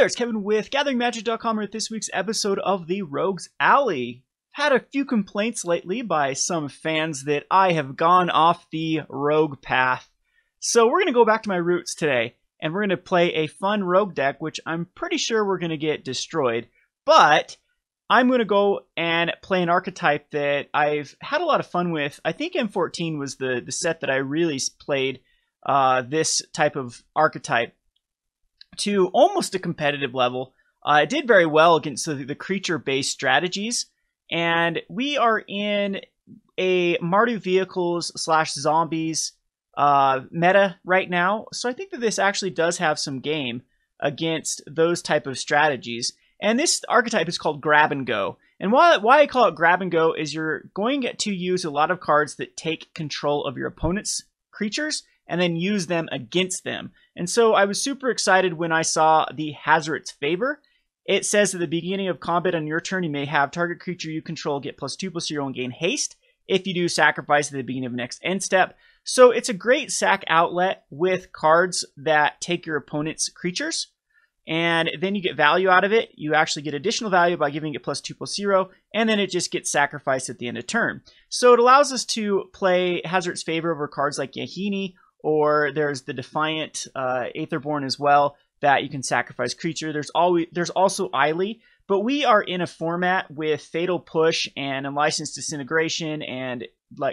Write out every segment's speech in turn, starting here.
there, it's Kevin with GatheringMagic.com with this week's episode of the Rogues Alley. Had a few complaints lately by some fans that I have gone off the rogue path. So we're going to go back to my roots today, and we're going to play a fun rogue deck, which I'm pretty sure we're going to get destroyed. But I'm going to go and play an archetype that I've had a lot of fun with. I think M14 was the set that I really played this type of archetype to almost a competitive level. It did very well against the creature-based strategies, and we are in a Mardu Vehicles / Zombies meta right now, so I think that this actually does have some game against those type of strategies. And this archetype is called Grab and Go. And why I call it Grab and Go is you're going to use a lot of cards that take control of your opponent's creatures and then use them against them. And so I was super excited when I saw the Hazoret's Favor. It says at the beginning of combat on your turn, you may have target creature you control get +2/+0 and gain haste. If you do, sacrifice at the beginning of next end step. So it's a great sack outlet with cards that take your opponent's creatures, and then you get value out of it. You actually get additional value by giving it +2/+0, and then it just gets sacrificed at the end of turn. So it allows us to play Hazoret's Favor over cards like Yahini, or there's the Defiant Aetherborn as well, that you can sacrifice creature. There's also Eily, but we are in a format with Fatal Push and Unlicensed Disintegration and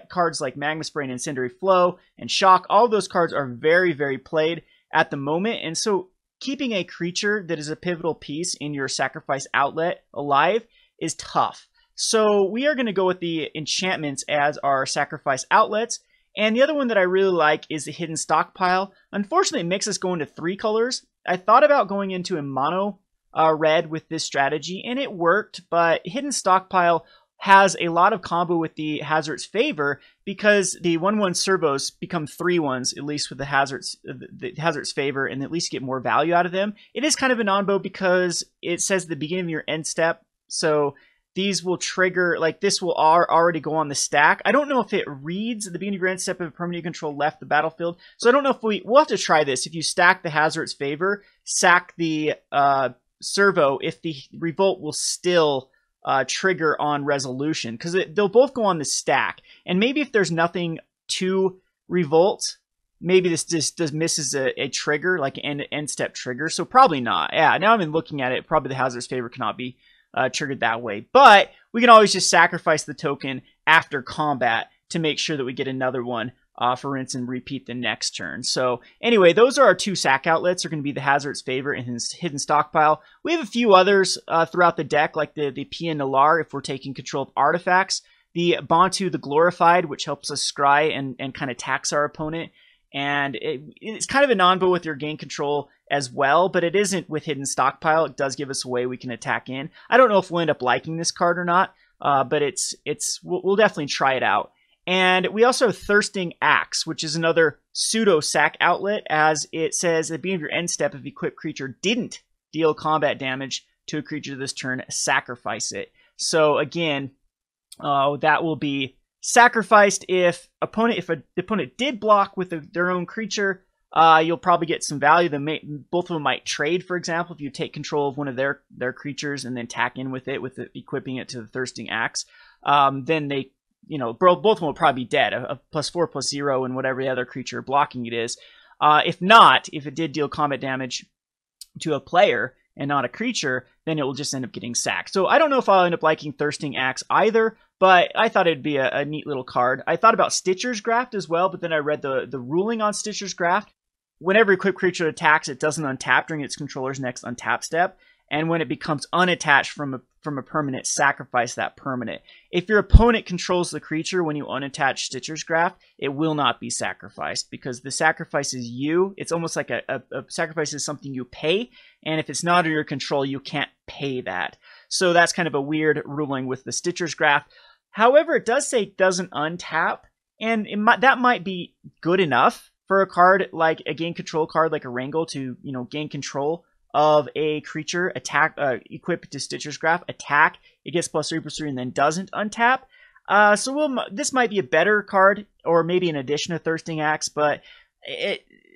cards like Magma Spray and Incendiary Flow and Shock. All those cards are very, very played at the moment, and so keeping a creature that is a pivotal piece in your sacrifice outlet alive is tough. So we are going to go with the enchantments as our sacrifice outlets. And the other one that I really like is the Hidden Stockpile. Unfortunately, it makes us go into 3 colors. I thought about going into a mono red with this strategy, and it worked, but Hidden Stockpile has a lot of combo with the Hazoret's Favor because the 1/1 servos become 3/1s, at least with the Hazoret's Favor, and at least get more value out of them. It is kind of a non-bo because it says at the beginning of your end step, so these will trigger, like this will already go on the stack. I don't know if it reads at the beginning of your end step if a permanent you control left the battlefield. So I don't know if we'll have to try this. If you stack the Hazoret's Favor, sack the servo, if the revolt will still trigger on resolution, because they'll both go on the stack. And maybe if there's nothing to revolt, maybe this just misses a trigger, like an end step trigger. So probably not. Yeah, now I'm looking at it, probably the Hazoret's Favor cannot be triggered that way, but we can always just sacrifice the token after combat to make sure that we get another one for rinse and repeat the next turn. So anyway, those are our 2 sack outlets. Are going to be the Hazoret's Favor and his Hidden Stockpile. We have a few others throughout the deck, like the Pia Nalaar if we're taking control of artifacts, the Bontu the Glorified, which helps us scry and kind of tax our opponent. And it's kind of a non-bo with your gain control as well, but it isn't with Hidden Stockpile. It does give us a way we can attack in. I don't know if we'll end up liking this card or not, but we'll definitely try it out. And we also have Thirsting Axe, which is another pseudo sack outlet, as it says at the beginning of your end step, if equipped creature didn't deal combat damage to a creature this turn, sacrifice it. So again, that will be sacrificed if the opponent did block with their own creature. You'll probably get some value. Both of them might trade, for example, if you take control of one of their creatures and then tack in with it, equipping it to the Thirsting Axe. Then they, both of them will probably be dead, a +4/+0 and whatever the other creature blocking it is. If not, if it did deal combat damage to a player and not a creature, then it will just end up getting sacked. So I don't know if I'll end up liking Thirsting Axe either, but I thought it'd be a neat little card. I thought about Stitcher's Graft as well, but then I read the ruling on Stitcher's Graft. Whenever equipped creature attacks, it doesn't untap during its controller's next untap step, and when it becomes unattached from a permanent, sacrifice that permanent. If your opponent controls the creature when you unattach Stitcher's Graft, it will not be sacrificed, because the sacrifice is you. It's almost like a sacrifice is something you pay, and if it's not under your control, you can't pay that. So that's kind of a weird ruling with the Stitcher's Graft. However, it does say it doesn't untap, and that might be good enough for a card like a gain control card like a Wrangle to gain control of a creature, attack, equipped to Stitcher's Graft, attack, it gets +3/+3 and then doesn't untap. So this might be a better card, or maybe an addition to Thirsting Axe, but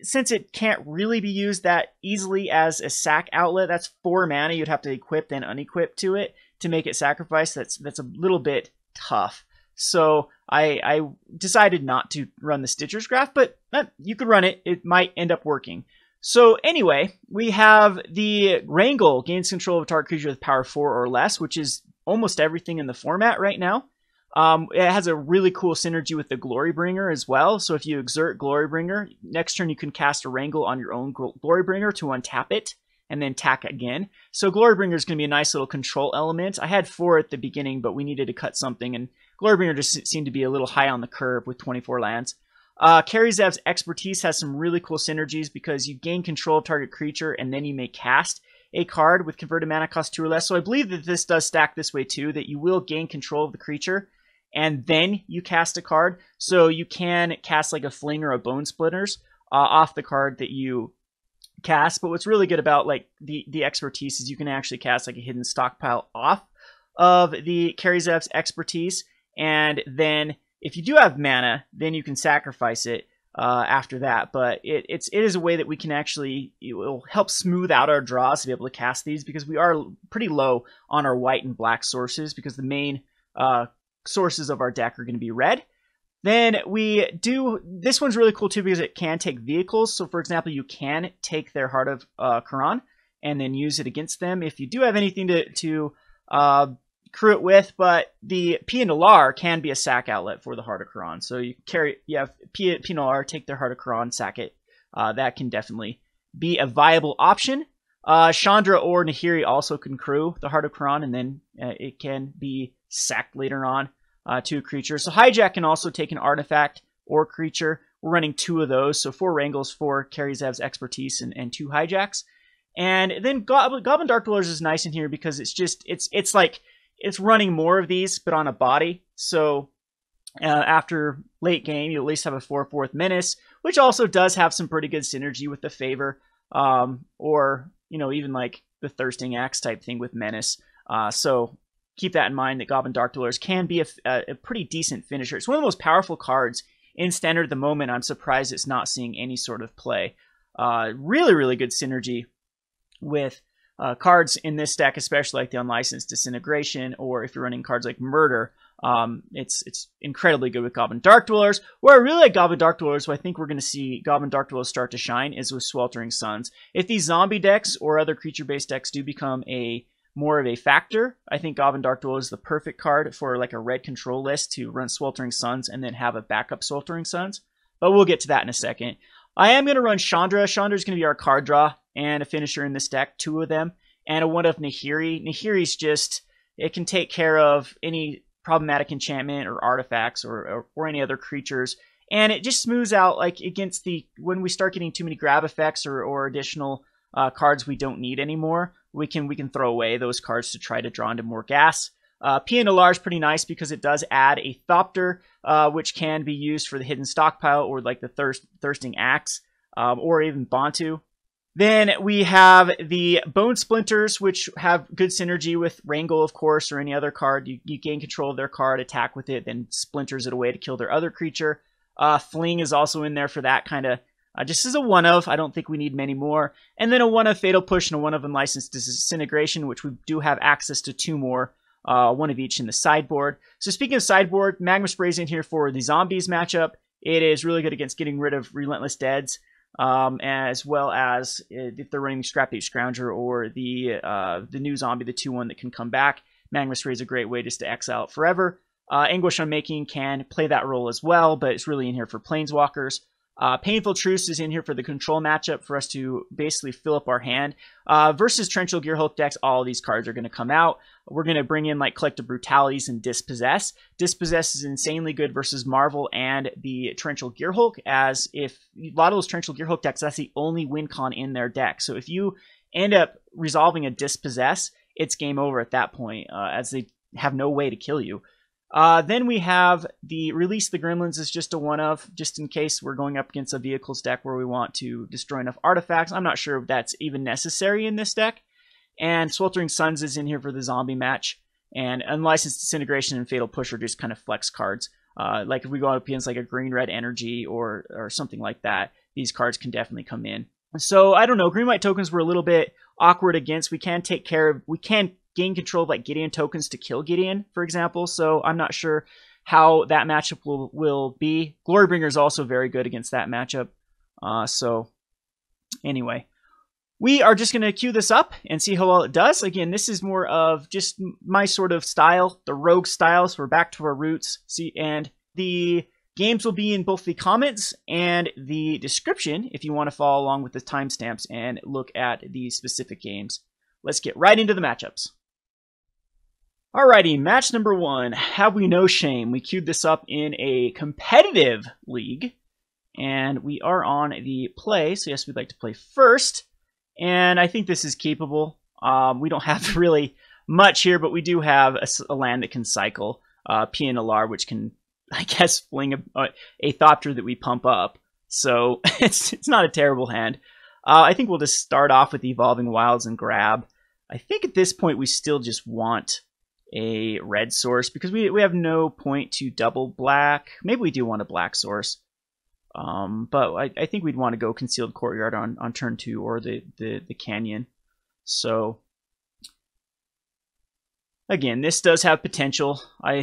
since it can't really be used that easily as a sack outlet, that's 4 mana you'd have to equip then unequip to it to make it sacrifice. That's a little bit tough. So I decided not to run the Stitcher's Graph, but you could run it. It might end up working. So anyway, we have the Wrangle, gains control of a target creature with power 4 or less, which is almost everything in the format right now. It has a really cool synergy with the Glorybringer as well. So if you exert Glorybringer, next turn you can cast a Wrangle on your own Glorybringer to untap it and then tack again. So Glorybringer is going to be a nice little control element. I had 4 at the beginning, but we needed to cut something, and Glorybringer just seemed to be a little high on the curve with 24 lands. Karizev's Expertise has some really cool synergies because you gain control of target creature and then you may cast a card with converted mana cost 2 or less. So I believe that this does stack this way too, that you will gain control of the creature and then you cast a card. So you can cast like a Fling or a Bone Splinters off the card that you cast. But what's really good about like the Expertise is you can actually cast like a Hidden Stockpile off of the Karizev's Expertise, and then if you do have mana, then you can sacrifice it after that. But it is a way that we can actually, it will help smooth out our draws to be able to cast these, because we are pretty low on our white and black sources, because the main sources of our deck are going to be red. Then we do, this one's really cool too because it can take vehicles. So for example, you can take their Heart of Quran and then use it against them if you do have anything to crew it with. But the Pia Nalaar can be a sack outlet for the Heart of Quran. So you have Pia Nalaar, take their Heart of Quran, sack it. That can definitely be a viable option. Chandra or Nahiri also can crew the Heart of Quran, and then it can be sacked later on to a creature. So Hijack can also take an artifact or creature. We're running 2 of those, so 4 Wrangles, 4 Karizev's Expertise, and 2 Hijacks. And then Goblin Dark-Dwellers is nice in here because it's like it's running more of these, but on a body. So after late game, you at least have a 4/4 Menace, which also does have some pretty good synergy with the Favor, or even like the Thirsting Axe type thing with Menace. So keep that in mind, that Goblin Dark-Dwellers can be a pretty decent finisher. It's one of the most powerful cards in Standard at the moment. I'm surprised it's not seeing any sort of play. Really, really good synergy with cards in this deck, especially like the Unlicensed Disintegration, or if you're running cards like Murder. It's incredibly good with Goblin Dark-Dwellers. Where I really like Goblin Dark-Dwellers, so I think we're going to see Goblin Dark-Dwellers start to shine, is with Sweltering Suns. If these zombie decks or other creature-based decks do become more of a factor, I think Goblin Dark-Dwellers is the perfect card for like a red control list to run Sweltering Suns and then have a backup Sweltering Suns. But we'll get to that in a second. I am going to run Chandra. Chandra is going to be our card draw and a finisher in this deck, 2 of them, and a 1 of Nahiri. Nahiri's just, it can take care of any problematic enchantment or artifacts or any other creatures, and it just smooths out like against when we start getting too many grab effects or additional cards we don't need anymore. We can throw away those cards to try to draw into more gas. Pia Nalaar is pretty nice because it does add a Thopter, which can be used for the Hidden Stockpile or like the Thirsting Axe, or even Bontu. Then we have the Bone Splinters, which have good synergy with Wrangle, of course, or any other card. You gain control of their card, attack with it, then splinters it away to kill their other creature. Fling is also in there for that kind of, just as a 1 of. I don't think we need many more. And then a 1 of Fatal Push and a 1 of Unlicensed Disintegration, which we do have access to 2 more. 1 of each in the sideboard. So speaking of sideboard, Magma Spray is in here for the Zombies matchup. It is really good against getting rid of Relentless Deads, as well as if they're running Scrap Heap Scrounger or the new zombie, the 2/1 that can come back. Magma Spray is a great way just to exile it forever. Anguished Unmaking can play that role as well, but it's really in here for Planeswalkers. Painful Truce is in here for the control matchup for us to basically fill up our hand. Versus Torrential Gearhulk decks, all of these cards are going to come out. We're going to bring in like Collective Brutalities and Dispossess. Dispossess is insanely good versus Marvel and the Torrential Gearhulk, as if a lot of those Torrential Gearhulk decks, that's the only win con in their deck. So if you end up resolving a Dispossess, it's game over at that point, as they have no way to kill you. Then we have the Release the Gremlins is just a 1 of, just in case we're going up against a vehicles deck where we want to destroy enough artifacts. I'm not sure if that's even necessary in this deck. And Sweltering Suns is in here for the zombie match. And Unlicensed Disintegration and Fatal Push are just kind of flex cards. Like if we go up against like a green-red energy or something like that, these cards can definitely come in. So I don't know, green-white tokens were a little bit awkward against. We can gain control of like Gideon tokens to kill Gideon, for example. So I'm not sure how that matchup will be. Glorybringer is also very good against that matchup. So anyway, we are just going to queue this up and see how well it does. Again, this is more of just my sort of style, the rogue style. So we're back to our roots. See, and the games will be in both the comments and the description if you want to follow along with the timestamps and look at the specific games. Let's get right into the matchups. Alrighty, match number 1. Have we no shame? We queued this up in a competitive league, and we are on the play. So yes, we'd like to play first, and I think this is keepable. We don't have really much here, but we do have a land that can cycle. Pia Nalaar, which can, I guess, fling a Thopter that we pump up. So it's not a terrible hand. I think we'll just start off with Evolving Wilds and grab. I think at this point we still just want a red source because we have no point to double black. Maybe we do want a black source. But I think we'd want to go Concealed Courtyard on turn 2 or the Canyon. So again, this does have potential. I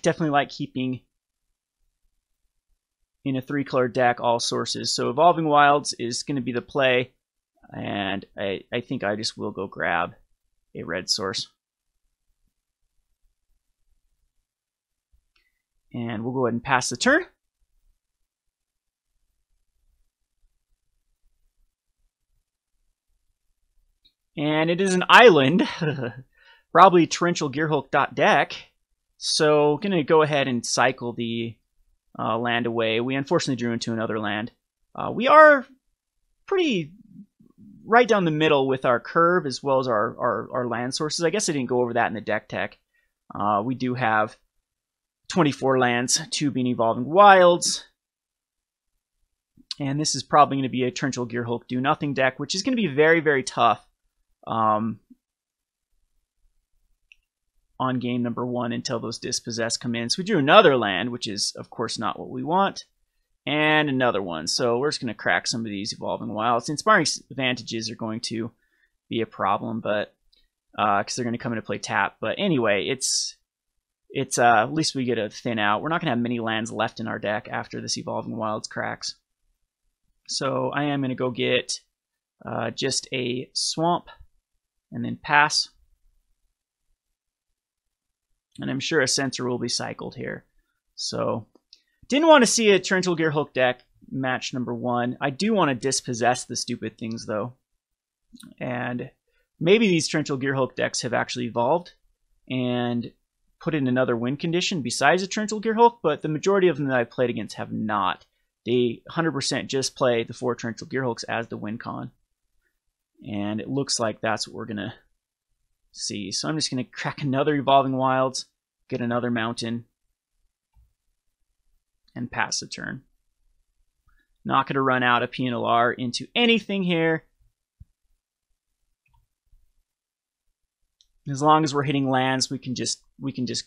definitely like keeping in a 3-color deck all sources. So Evolving Wilds is going to be the play, and I think I just will go grab a red source. And we'll go ahead and pass the turn. And it is an island, probably Torrential Gearhulk deck. So going to go ahead and cycle the land away. We unfortunately drew into another land. We are pretty right down the middle with our curve as well as our land sources. I guess I didn't go over that in the deck tech. We do have 24 lands, 2 being Evolving Wilds. And this is probably going to be a Torrential Gearhulk Do Nothing deck, which is going to be very, very tough on game number 1 until those Dispossess come in. So we drew another land, which is, of course, not what we want. And another one. So we're just going to crack some of these Evolving Wilds. Inspiring Vantages are going to be a problem, but because they're going to come into play tap. But anyway, it's at least we get a thin out. We're not going to have many lands left in our deck after this Evolving Wilds cracks. So I am going to go get just a swamp and then pass. And I'm sure a Censor will be cycled here. So didn't want to see a Torrential Gearhulk deck match number 1. I do want to dispossess the stupid things though. And maybe these Torrential Gearhulk decks have actually evolved and put in another win condition besides a Torrential Gearhulk, but the majority of them that I've played against have not. They 100% just play the 4 Torrential Gearhulks as the win con. And it looks like that's what we're going to see. So I'm just going to crack another Evolving Wilds, get another mountain, and pass the turn. Not going to run out of Pia Nalaar into anything here. As long as we're hitting lands, we can just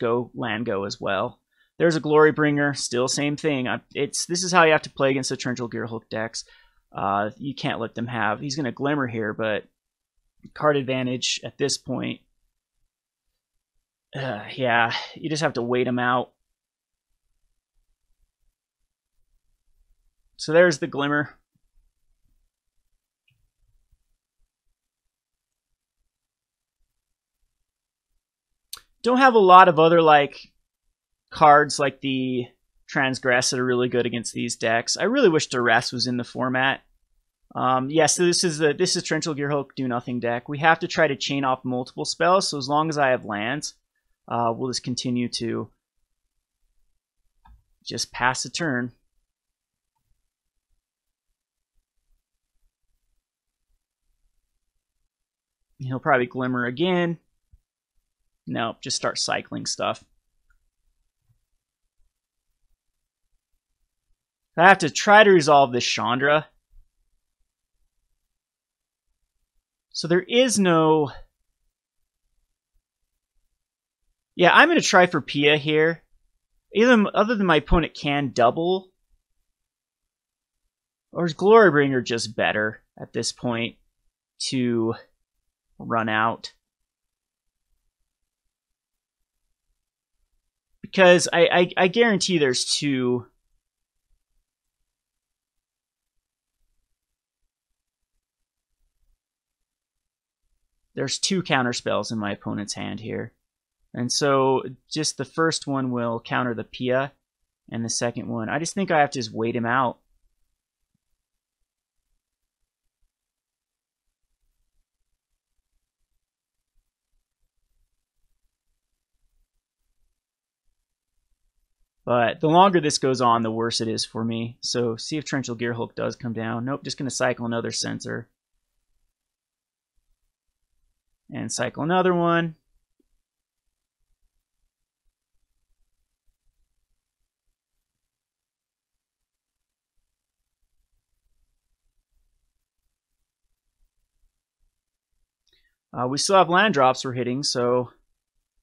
go land go as well. There's a Glorybringer, still same thing. This is how you have to play against the Torrential Gearhulk decks. You can't let them have. He's going to Glimmer here, but card advantage at this point. Yeah, you just have to wait him out. So there's the Glimmer. Don't have a lot of other like cards like the Transgress that are really good against these decks. I really wish Duress was in the format. Yes, so this is Torrential Gearhulk Do Nothing deck. We have to try to chain off multiple spells, so as long as I have lands, we'll just continue to just pass the turn. He'll probably Glimmer again. Nope, just start cycling stuff. I have to try to resolve this Chandra. So there is no... Yeah, I'm going to try for Pia here. Other than my opponent can double. Or is Glorybringer just better at this point to run out? Because I guarantee there's two. There's two counter spells in my opponent's hand here. And so just the first one will counter the Pia, and the second one, I just think I have to just wait him out. But the longer this goes on, the worse it is for me. So see if Torrential Gearhulk does come down. Nope, just going to cycle another Censor. And cycle another one. We still have land drops we're hitting, so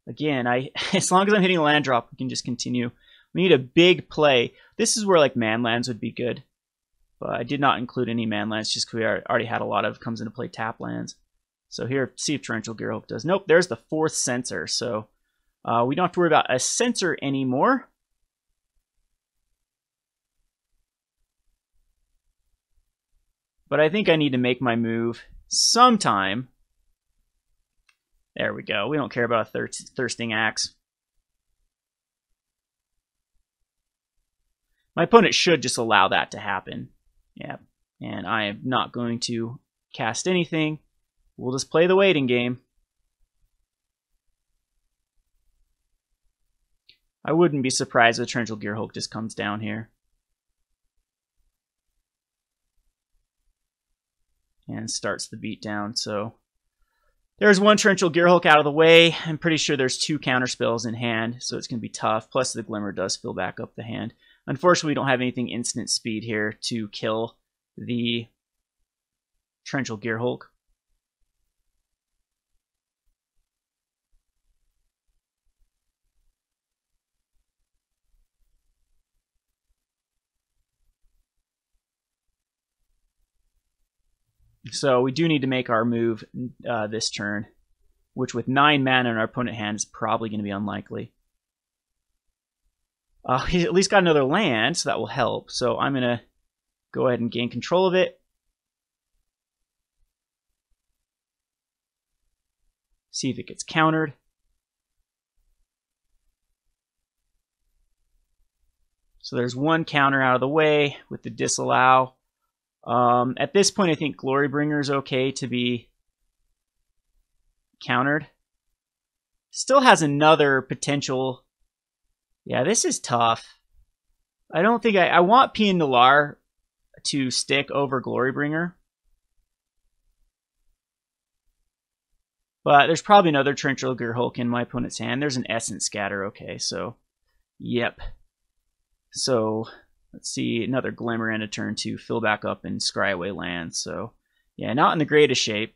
again, as long as I'm hitting a land drop, we can just continue. We need a big play. This is where like man lands would be good, but I did not include any man lands just because we already had a lot of comes into play tap lands. So here, see if Torrential Gearhulk does. Nope, there's the fourth Censor, so we don't have to worry about a Censor anymore. But I think I need to make my move sometime. There we go. We don't care about a Thirsting Axe. My opponent should just allow that to happen. Yeah, and I am not going to cast anything. We'll just play the waiting game. I wouldn't be surprised if Torrential Gearhulk just comes down here. And starts the beatdown, so there's one Torrential Gearhulk out of the way. I'm pretty sure there's two counterspells in hand, so it's going to be tough. Plus the Glimmer does fill back up the hand. Unfortunately, we don't have anything instant speed here to kill the Torrential Gearhulk. So we do need to make our move this turn, which with 9 mana in our opponent's hand is probably going to be unlikely. He's at least got another land, so that will help. So I'm going to go ahead and gain control of it. See if it gets countered. So there's one counter out of the way with the disallow. At this point, I think Glorybringer is okay to be countered. Still has another potential. Yeah, this is tough. I don't think I want Pia Nalaar to stick over Glorybringer. But there's probably another Torrential Gearhulk in my opponent's hand. There's an Essence Scatter, okay, so yep. So let's see, another Glimmer and a turn to fill back up and scry away land. So yeah, not in the greatest shape.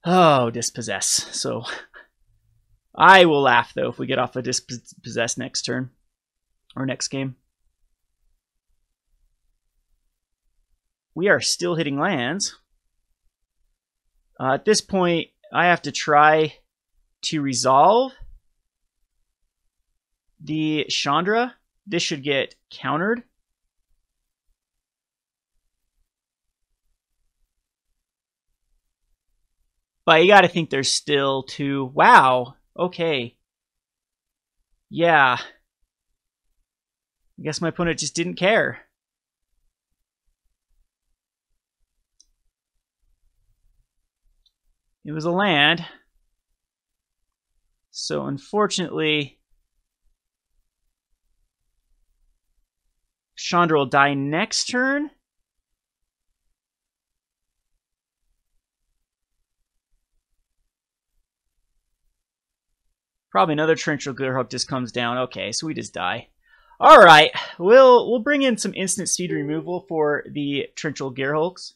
Oh, Dispossess. So I will laugh though if we get off a Dispossess next turn or next game. We are still hitting lands. At this point, I have to try to resolve the Chandra. This should get countered. But you gotta think there's still two. Wow. Okay. Yeah. I guess my opponent just didn't care. It was a land. So unfortunately, Chandra will die next turn. Probably another Torrential Gearhulk just comes down. Okay, so we just die. All right, we'll bring in some instant speed removal for the Torrential Gearhulks.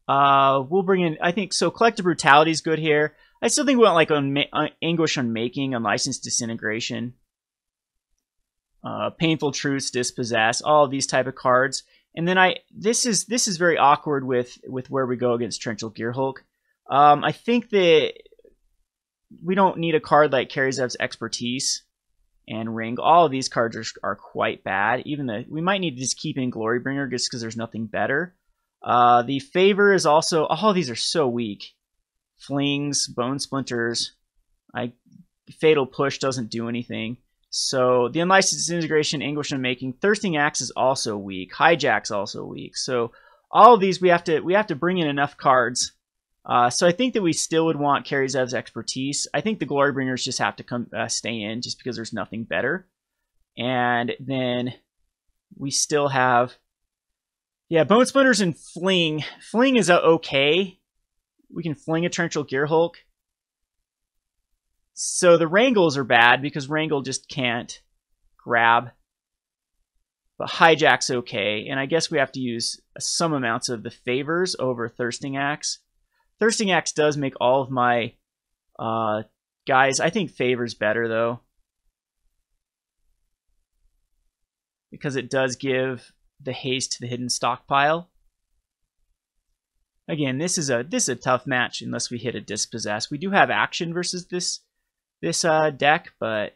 We'll bring in, I think, so Collective Brutality is good here. I still think we want like Anguished Unmaking, Unlicensed Disintegration, Painful Truths, Dispossess, all of these type of cards. And then this is very awkward with where we go against Torrential Gearhulk. I think that we don't need a card like Karizev's Expertise and Ring. All of these cards are quite bad. Even though we might need to just keep in Glorybringer just because there's nothing better. The Favor is also, all of these are so weak. Flings, Bone Splinters, Fatal Push doesn't do anything. So the Unlicensed Disintegration, Anguished Unmaking, Thirsting Axe is also weak. Hijack's also weak. So all of these we have to bring in enough cards. So I think that we still would want Karizev's Expertise. I think the Glorybringers just have to come stay in just because there's nothing better. And then we still have, yeah, Bone Splinters and Fling. Fling is okay. We can fling a Torrential Gearhulk. So the Wrangles are bad because Wrangle just can't grab. But Hijack's okay. And I guess we have to use some amounts of the Favors over Thirsting Axe. Thirsting Axe does make all of my guys. I think Favor's better though, because it does give the haste to the Hidden Stockpile. Again, this is a tough match unless we hit a Dispossess. We do have action versus this deck, but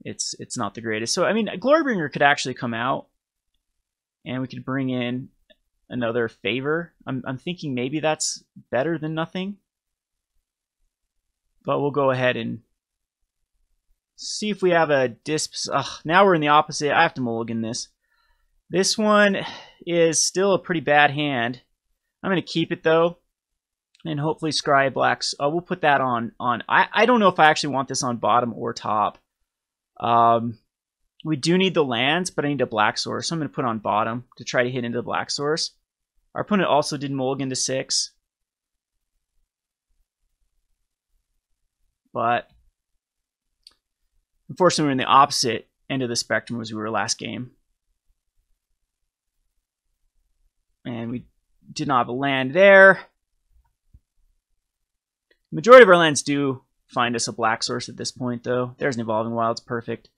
it's not the greatest. So I mean, Glorybringer could actually come out, and we could bring in another Favor. I'm thinking maybe that's better than nothing, but we'll go ahead and see if we have a now we're in the opposite. I have to mulligan this. This one is still a pretty bad hand. I'm going to keep it though, and hopefully Scry Blacks. We'll put that on. I don't know if I actually want this on bottom or top. We do need the lands, but I need a Black Source, so I'm going to put on bottom to try to hit into the Black Source. Our opponent also did mulligan to 6, but unfortunately we're in the opposite end of the spectrum as we were last game, and we did not have a land there. The majority of our lands do find us a Black Source at this point, though. There's an Evolving Wilds, perfect.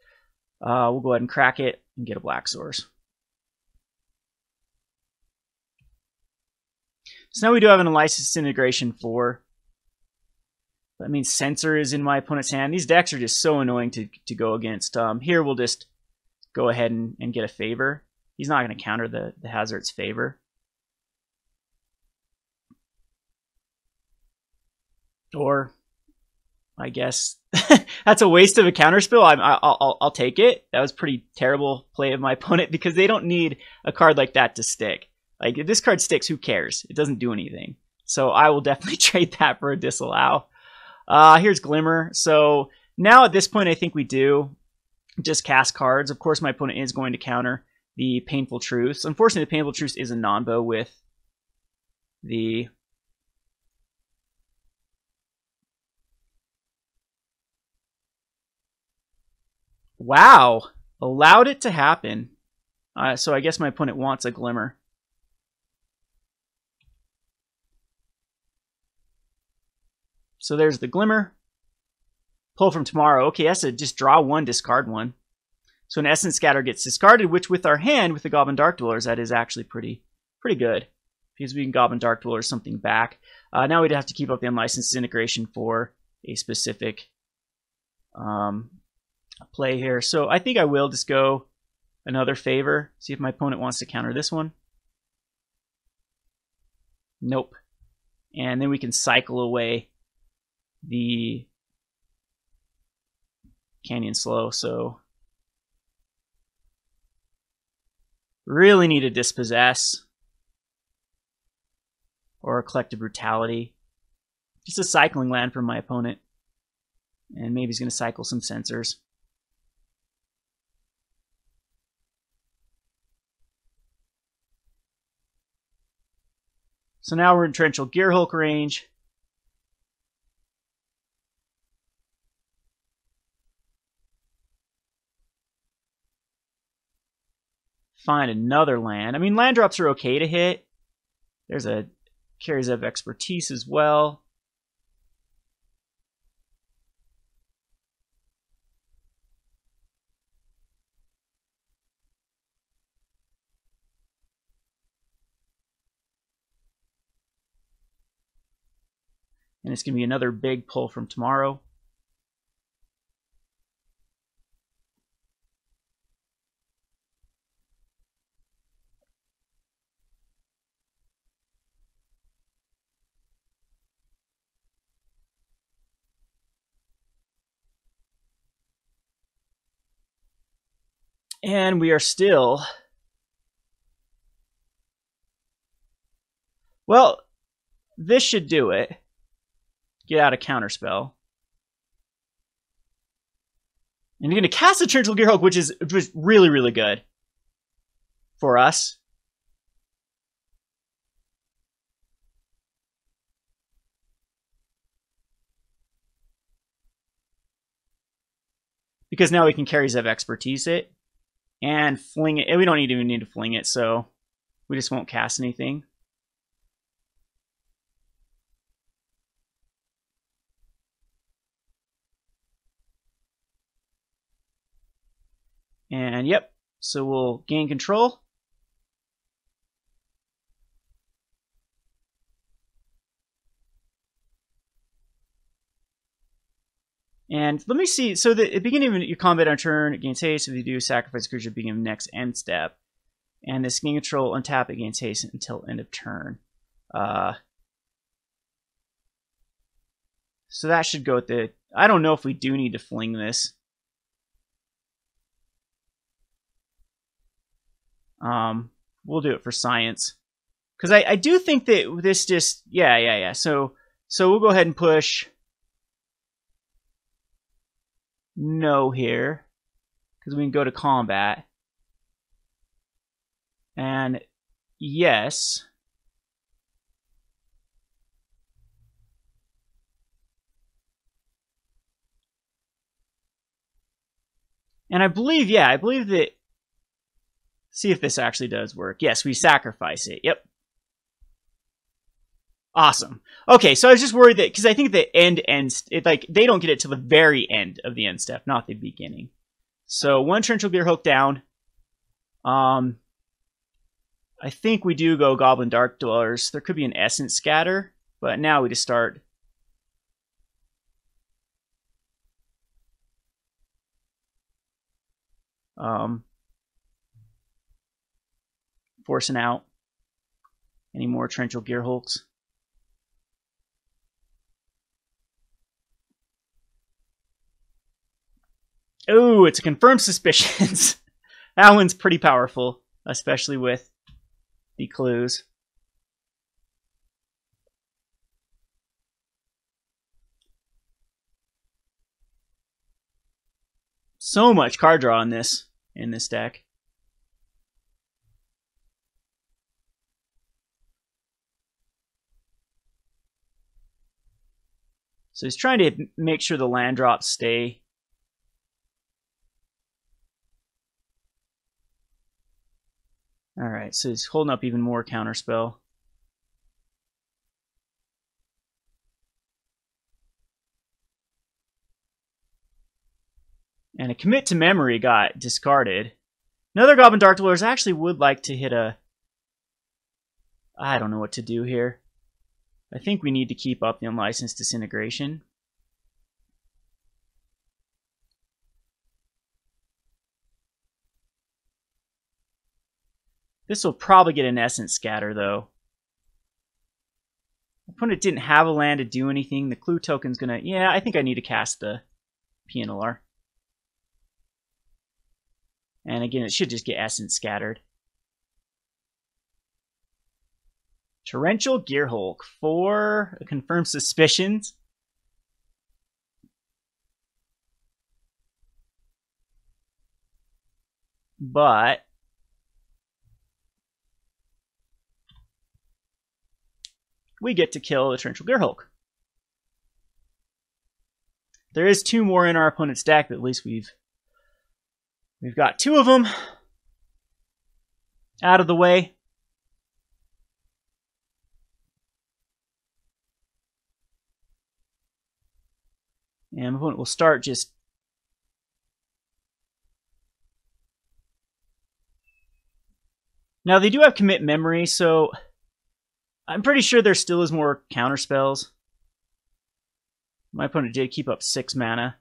We'll go ahead and crack it and get a Black Source. So now we do have an Unlicensed Disintegration 4. That means Censor is in my opponent's hand. These decks are just so annoying to go against. Here we'll just go ahead and get a Favor. He's not going to counter the Hazoret's Favor. Or, I guess, that's a waste of a counterspell. I'll take it. That was pretty terrible play of my opponent because they don't need a card like that to stick. Like, if this card sticks, who cares? It doesn't do anything. So I will definitely trade that for a Disallow. Here's Glimmer. So now at this point, I think we do just cast cards. Of course, my opponent is going to counter the Painful Truths. Unfortunately, the Painful Truths is a non-bow with the... Wow, allowed it to happen. So I guess my opponent wants a Glimmer. So there's the Glimmer. Pull from Tomorrow. Okay, that's a just draw one, discard one. So an Essence Scatter gets discarded, which with our hand, with the Goblin Dark-Dwellers, that is actually pretty good. Because we can Goblin Dark-Dwellers something back. Now we'd have to keep up the Unlicensed Disintegration for a specific play here. So I think I will just go another Favor. See if my opponent wants to counter this one. Nope. And then we can cycle away the Canyon Slough. So really need a Dispossess or a Collective Brutality. Just a cycling land from my opponent. And maybe he's going to cycle some Censors. So now we're in Torrential Gearhulk range. Find another land. I mean, land drops are okay to hit. There's a Karizev Expertise as well. And it's going to be another big pull from tomorrow. And we are still... Well, this should do it. Get out a counterspell. And you're going to cast a Torrential Gearhulk, which is really, really good for us. Because now we can Kari Zev Expertise it and fling it. We don't even need to fling it, so we just won't cast anything. And yep, so we'll gain control. And let me see. So at the beginning of your combat on turn, it gains haste. If you do, sacrifice a creature at the beginning of the next end step. And this gain control, untap it, gains haste until end of turn. So that should go with the... I don't know if we do need to fling this. We'll do it for science. Because I do think that this just... Yeah. So we'll go ahead and push... No here, because we can go to combat. And yes. And I believe that, see if this actually does work. Yes, we sacrifice it. Yep. Awesome. Okay, so I was just worried that, because I think the end ends, like, they don't get it till the very end of the end step, not the beginning. So, one Torrential Gearhulk down. I think we do go Goblin Dark-Dwellers. There could be an Essence Scatter, but now we just start. Forcing out any more Torrential Gearhulks. Oh, it's a Confirmed Suspicions. That one's pretty powerful, especially with the clues. So much card draw in this deck. So he's trying to make sure the land drops stay. Alright, so he's holding up even more counterspell. And a Commit to Memory got discarded. Another Goblin Dark-Dwellers actually would like to hit a... I don't know what to do here. I think we need to keep up the Unlicensed Disintegration. This will probably get an Essence Scatter, though. Opponent didn't have a land to do anything. The clue token's gonna... Yeah, I think I need to cast the Pia Nalaar. And again, it should just get Essence Scattered. Torrential Gearhulk for Confirmed Suspicions. But... we get to kill the Torrential Gearhulk. There is 2 more in our opponent's deck, but at least we've got 2 of them out of the way. And my opponent will start just... Now, they do have Commit Memory, so... I'm pretty sure there still is more counterspells. My opponent did keep up 6 mana.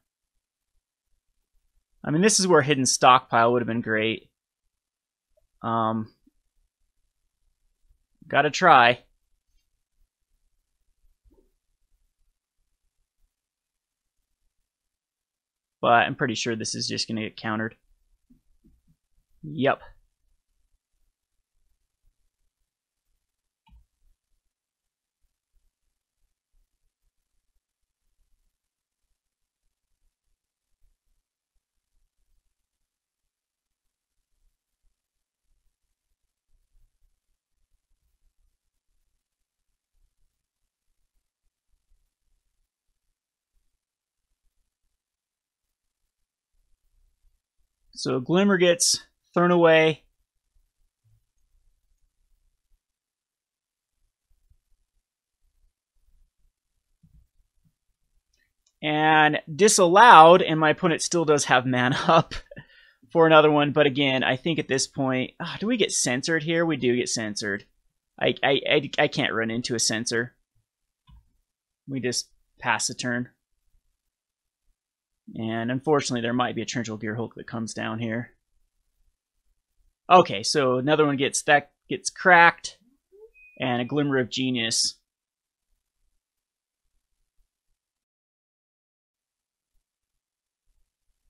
I mean, this is where Hidden Stockpile would have been great. Gotta try. But I'm pretty sure this is just going to get countered. Yep. So Glimmer gets thrown away. And disallowed, and my opponent still does have mana up for another one. But again, I think at this point, do we get censored here? We do get censored. I can't run into a censor. We just pass the turn. And unfortunately, there might be a Torrential Gearhulk that comes down here. Okay, so another one gets cracked, and a Glimmer of Genius.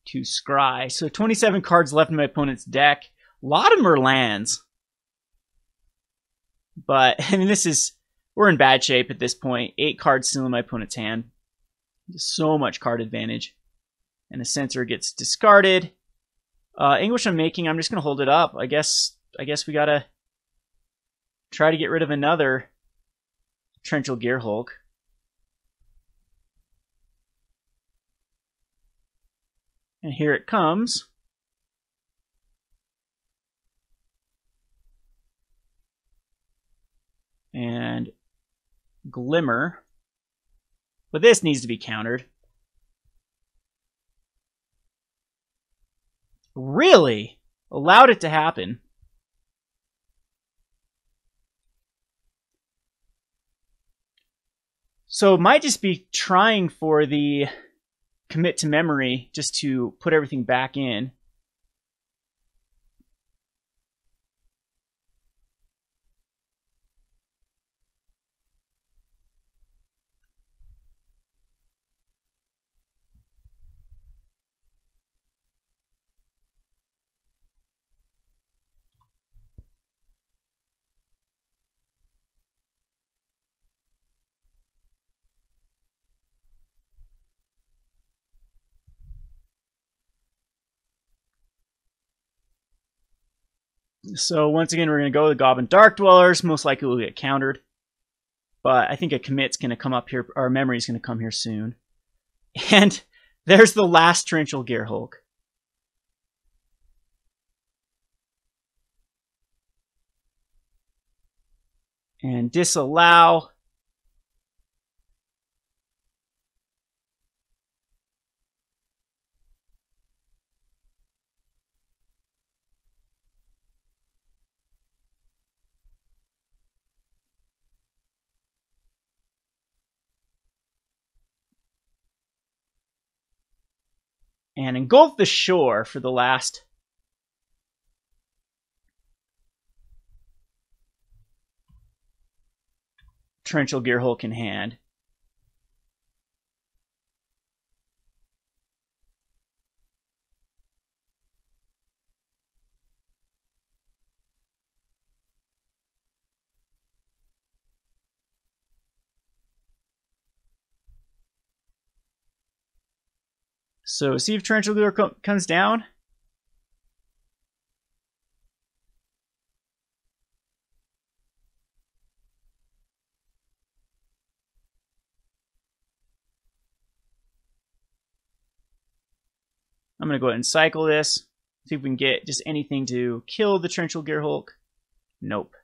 To scry. So 27 cards left in my opponent's deck. A lot of them are lands. But, I mean, we're in bad shape at this point. 8 cards still in my opponent's hand. So much card advantage. And the censor gets discarded. Anguished Unmaking, I'm just going to hold it up. I guess we got to try to get rid of another Torrential Gearhulk. And here it comes. And Glimmer. But this needs to be countered. Really? Allowed it to happen. So it might just be trying for the commit to memory just to put everything back in. So once again, we're going to go with the Goblin Dark-Dwellers. Most likely will get countered. But I think a commit's going to come up here. Our memory's going to come here soon. And there's the last Torrential Gearhulk. And disallow. And engulf the shore for the last. Torrential Gearhulk in hand. So see if Torrential Gearhulk comes down. I'm going to go ahead and cycle this. See if we can get just anything to kill the Torrential Gearhulk. Nope.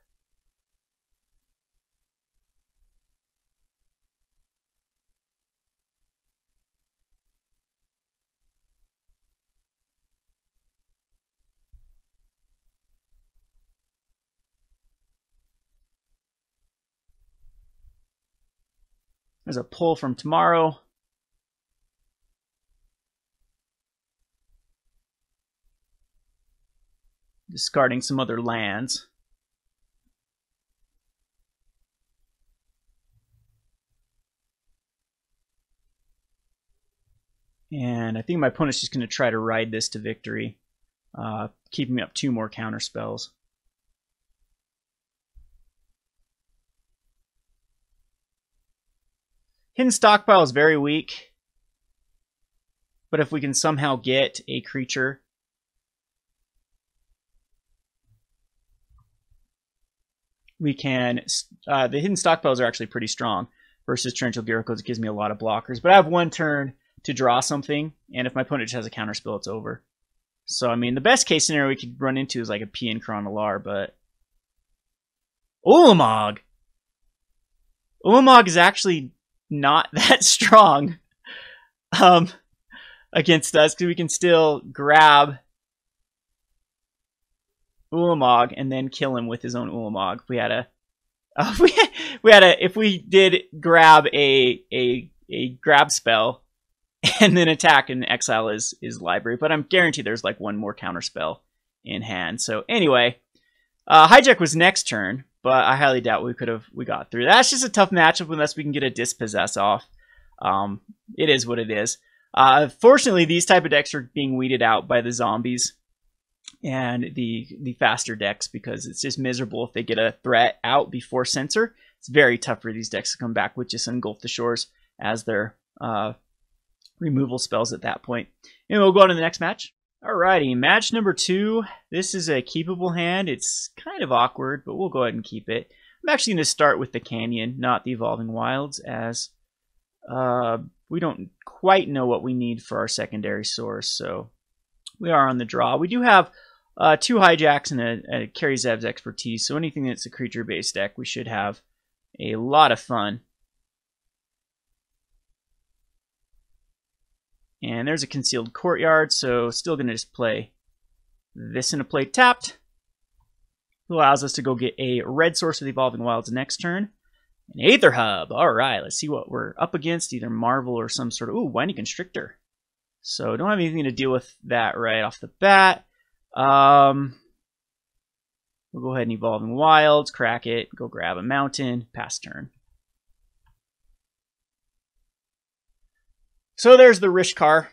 There's a pull from tomorrow. discarding some other lands. And I think my opponent's just going to try to ride this to victory, keeping me up 2 more counter spells. Hidden Stockpile is very weak, but if we can somehow get a creature, we can. The Hidden Stockpiles are actually pretty strong versus Torrential Gyrocodes. It gives me a lot of blockers, but I have 1 turn to draw something, and if my opponent just has a counterspell, it's over. So, I mean, the best case scenario we could run into is like a Pia Nalaar, but... Ulamog! Ulamog is actually not that strong against us, because we can still grab Ulamog and then kill him with his own Ulamog. If we had a... if we did grab a grab spell, and then attack and exile his library. But I'm guaranteed there's like 1 more counter spell in hand. So anyway, Hijack was next turn, but I highly doubt we got through. That's just a tough matchup unless we can get a Dispossess off. It is what it is. Fortunately, these type of decks are being weeded out by the zombies and the faster decks, because it's just miserable if they get a threat out before Censor. It's very tough for these decks to come back with just Engulf the Shores as their removal spells at that point. And we'll go on to the next match. Alrighty, match number 2. This is a keepable hand. It's kind of awkward, but we'll go ahead and keep it. I'm actually going to start with the Canyon, not the Evolving Wilds, as we don't quite know what we need for our secondary source, so we are on the draw. We do have 2 Hijacks and a Kari Zev's Expertise, so anything that's a creature-based deck, we should have a lot of fun. And there's a Concealed Courtyard, so still going to just play this into play tapped. It allows us to go get a red source of the Evolving Wilds next turn. An Aether Hub. Alright, let's see what we're up against. Either Marvel or some sort of... Ooh, Winding Constrictor. So don't have anything to deal with that right off the bat. We'll go ahead and Evolving Wilds, crack it, go grab a mountain, pass turn. So there's the Rishkar.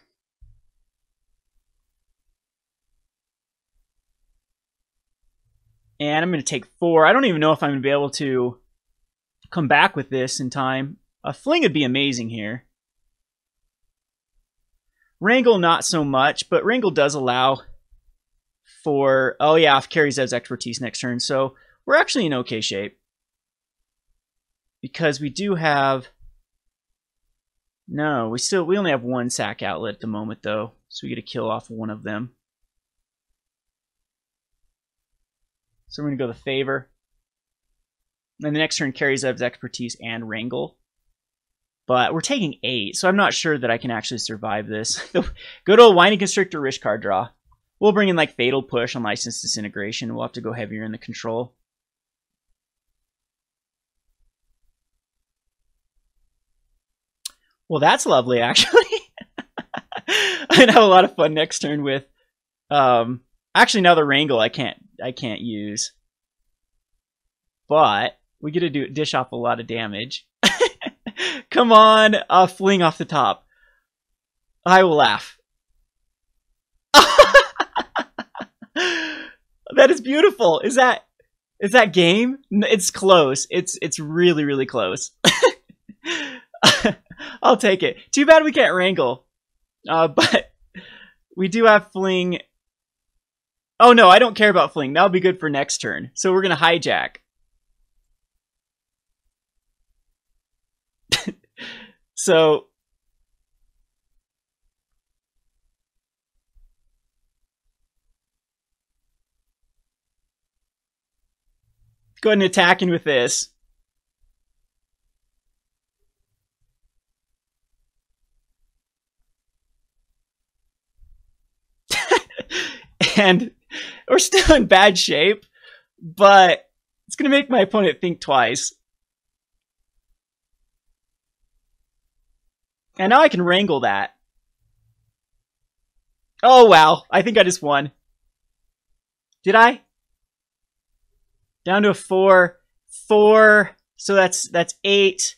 And I'm going to take 4. I don't even know if I'm going to be able to come back with this in time. A Fling would be amazing here. Wrangle, not so much, but Wrangle does allow for... Oh yeah, if Kari Zev's Expertise next turn. So we're actually in okay shape, because we do have... No, we only have 1 sack outlet at the moment, though, so we get to kill off 1 of them. So we're going to go the Favor. And the next turn, Kari Zev's Expertise and Wrangle. But we're taking 8, so I'm not sure that I can actually survive this. Good old Winding Constrictor Rishkar draw. We'll bring in like Fatal Push on Licensed Disintegration. We'll have to go heavier in the control. Well, that's lovely, actually. I'd have a lot of fun next turn with... actually, now the Wrangle I can't use. But we get to dish off a lot of damage. Come on, Fling off the top. I will laugh. That is beautiful. Is that game? It's close. It's really, really close. I'll take it. Too bad we can't Wrangle. But we do have Fling. Oh no, I don't care about Fling. That'll be good for next turn. So we're going to Hijack. So... Go ahead and attack in with this. And we're still in bad shape, but it's going to make my opponent think twice. And now I can Wrangle that. Oh, wow. I think I just won. Did I? Down to a 4. 4. So that's 8.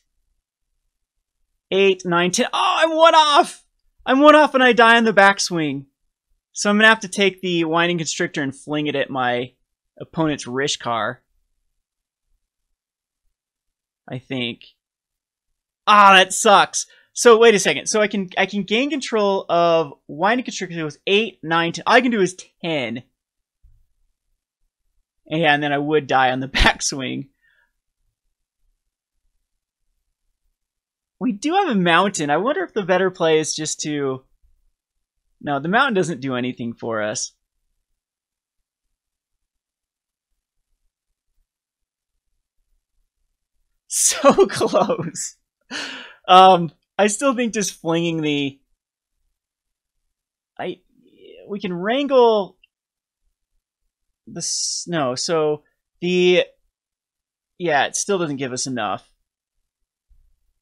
8, 9, 10. Oh, I'm 1 off! I'm 1 off and I die on the backswing. So I'm going to have to take the Winding Constrictor and fling it at my opponent's Rishkar. I think. Ah, that sucks. So wait a second. So I can gain control of Winding Constrictor. It was 8, 9, 10. All I can do is 10. And then I would die on the backswing. We do have a mountain. I wonder if the better play is just to... No, the mountain doesn't do anything for us. So close. I still think just flinging the... We can wrangle... No, so the... Yeah, it still doesn't give us enough.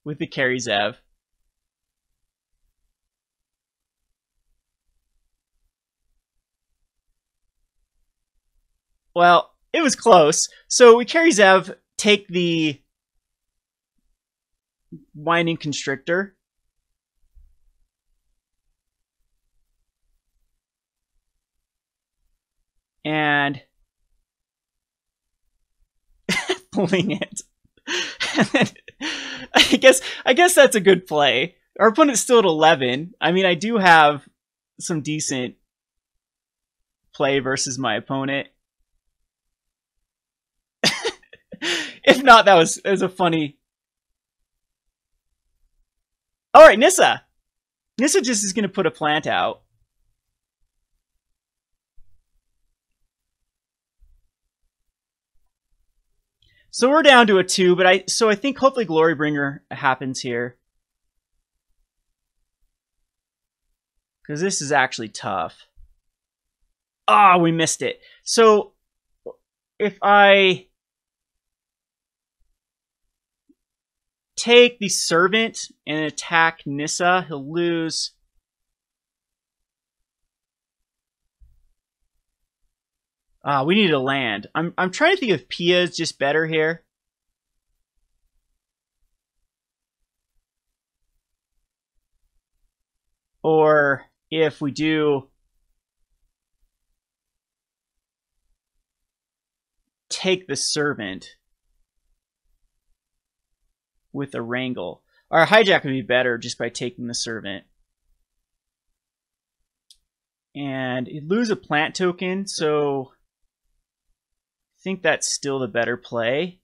With the Kari Zev. Well, it was close. So we Kari Zev, take the Winding Constrictor. And fling it. And then, I guess that's a good play. Our opponent's still at 11. I mean, I do have some decent play versus my opponent. If not, that was a funny... Alright, Nissa! Nissa just is going to put a plant out. So we're down to a 2, but I think hopefully Glorybringer happens here. Because this is actually tough. Ah, we missed it. So if I take the Servant and attack Nissa, he'll lose. We need a land. I'm trying to think if Pia is just better here. Or if we do take the Servant with a Wrangle. Our Hijack would be better just by taking the Servant. And you lose a plant token, so I think that's still the better play.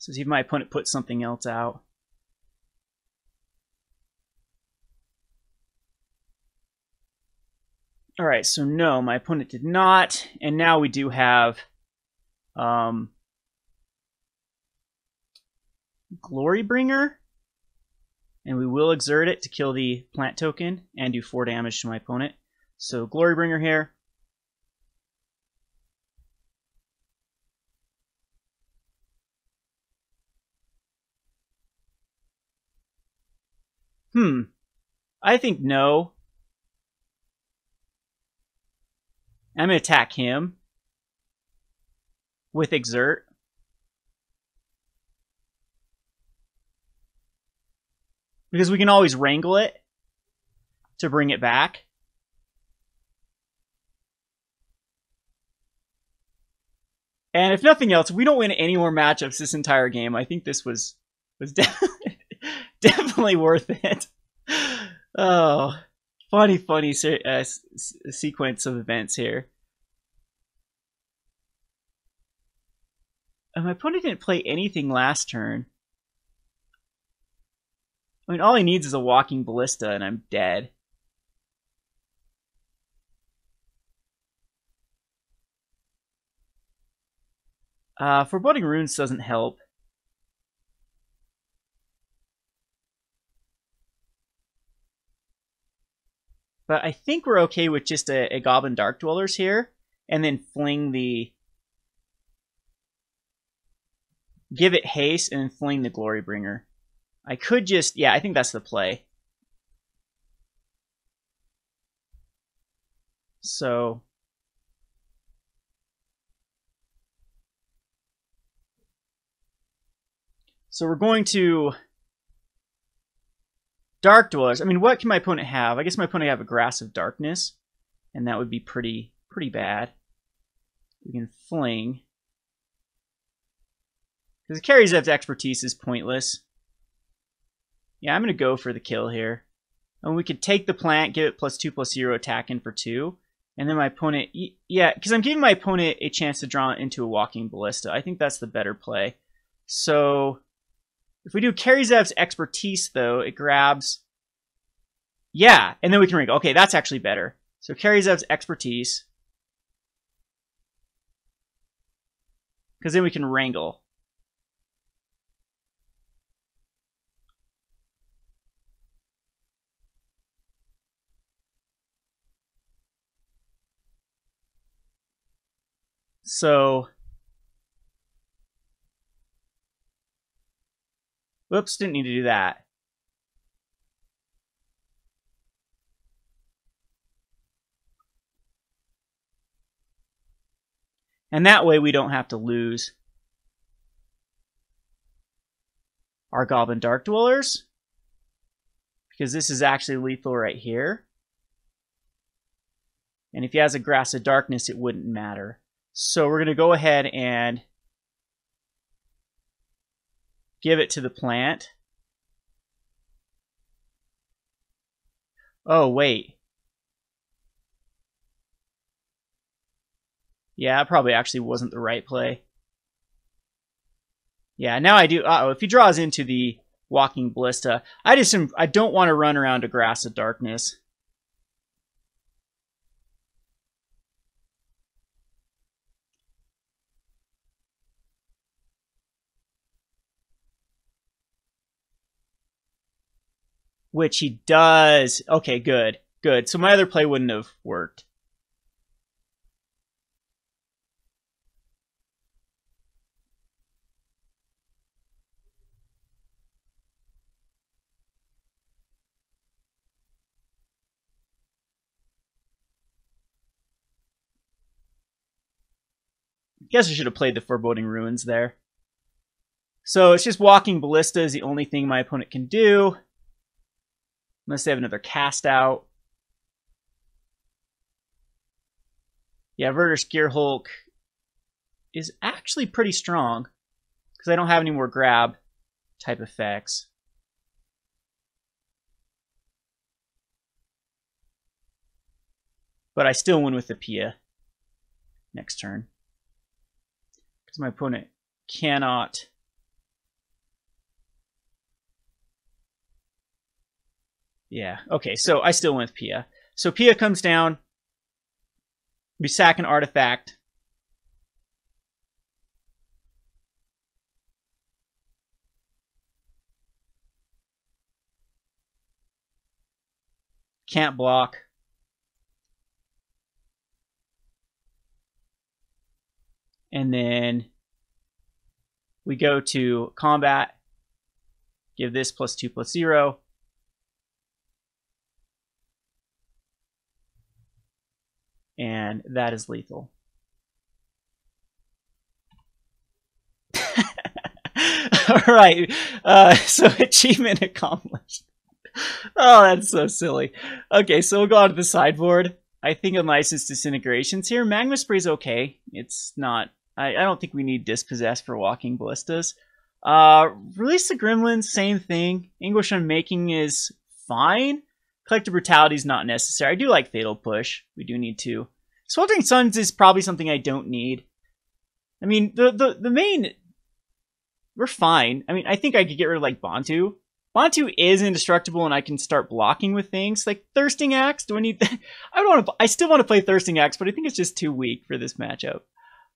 So see if my opponent puts something else out. Alright, so no, my opponent did not. And now we do have Glorybringer. And we will exert it to kill the plant token and do 4 damage to my opponent. So Glorybringer here. I think no. I'm going to attack him with Exert. Because we can always wrangle it to bring it back. And if nothing else, if we don't win any more matchups this entire game, I think this was definitely worth it. Oh, funny sequence of events here. And my opponent didn't play anything last turn. I mean, all he needs is a Walking Ballista and I'm dead. Foreboding Ruins doesn't help. But I think we're okay with just a Goblin Dark-Dwellers here. And then fling the... Give it haste and then fling the Glorybringer. I could just... Yeah, I think that's the play. So... So we're going to... Dark-Dwellers. I mean, what can my opponent have? I guess my opponent have a Grasp of Darkness. And that would be pretty bad. We can fling. Because Kari's expertise is pointless. Yeah, I'm going to go for the kill here. And we could take the plant, give it +2/+0, attack in for 2. And then my opponent... Yeah, because I'm giving my opponent a chance to draw into a Walking Ballista. I think that's the better play. So... If we do Karizev's expertise, though, it grabs... Yeah, and then we can Wrangle. Okay, that's actually better. So Karizev's expertise. Because then we can Wrangle. So... Whoops, didn't need to do that. And that way we don't have to lose our Goblin Dark-Dwellers. Because this is actually lethal right here. And if he has a Grasp of Darkness, it wouldn't matter. So we're going to go ahead and give it to the plant. Oh, wait. Yeah, that probably actually wasn't the right play. Yeah, now I do. Uh-oh, if he draws into the Walking Ballista, I don't want to run around a Grasp of Darkness. Which he does. Okay, good. Good. So my other play wouldn't have worked. Guess I should have played the Foreboding Ruins there. So it's just Walking Ballista is the only thing my opponent can do. Unless they have another cast out. Yeah, Verder's Gearhulk is actually pretty strong. Because I don't have any more grab type effects. But I still win with the Pia next turn. Because my opponent cannot... Yeah, okay, so I still went with Pia. So Pia comes down. We sack an artifact. Can't block. And then we go to combat. Give this +2/+0. And that is lethal. All right. So achievement accomplished. Oh, that's so silly. Okay, so we'll go on to the sideboard. I think Unlicensed Disintegrations here. Magma Spray's okay. It's not... I don't think we need Dispossess for Walking Ballistas. Release the Gremlins, same thing. Anguished Unmaking is fine. Collective Brutality is not necessary. I do like Fatal Push. We do need to. Sweltering Suns is probably something I don't need. I mean, the main... We're fine. I mean, I think I could get rid of, like, Bontu. Bontu is indestructible, and I can start blocking with things. Like, Thirsting Axe, do I need... I still want to play Thirsting Axe, but I think it's just too weak for this matchup.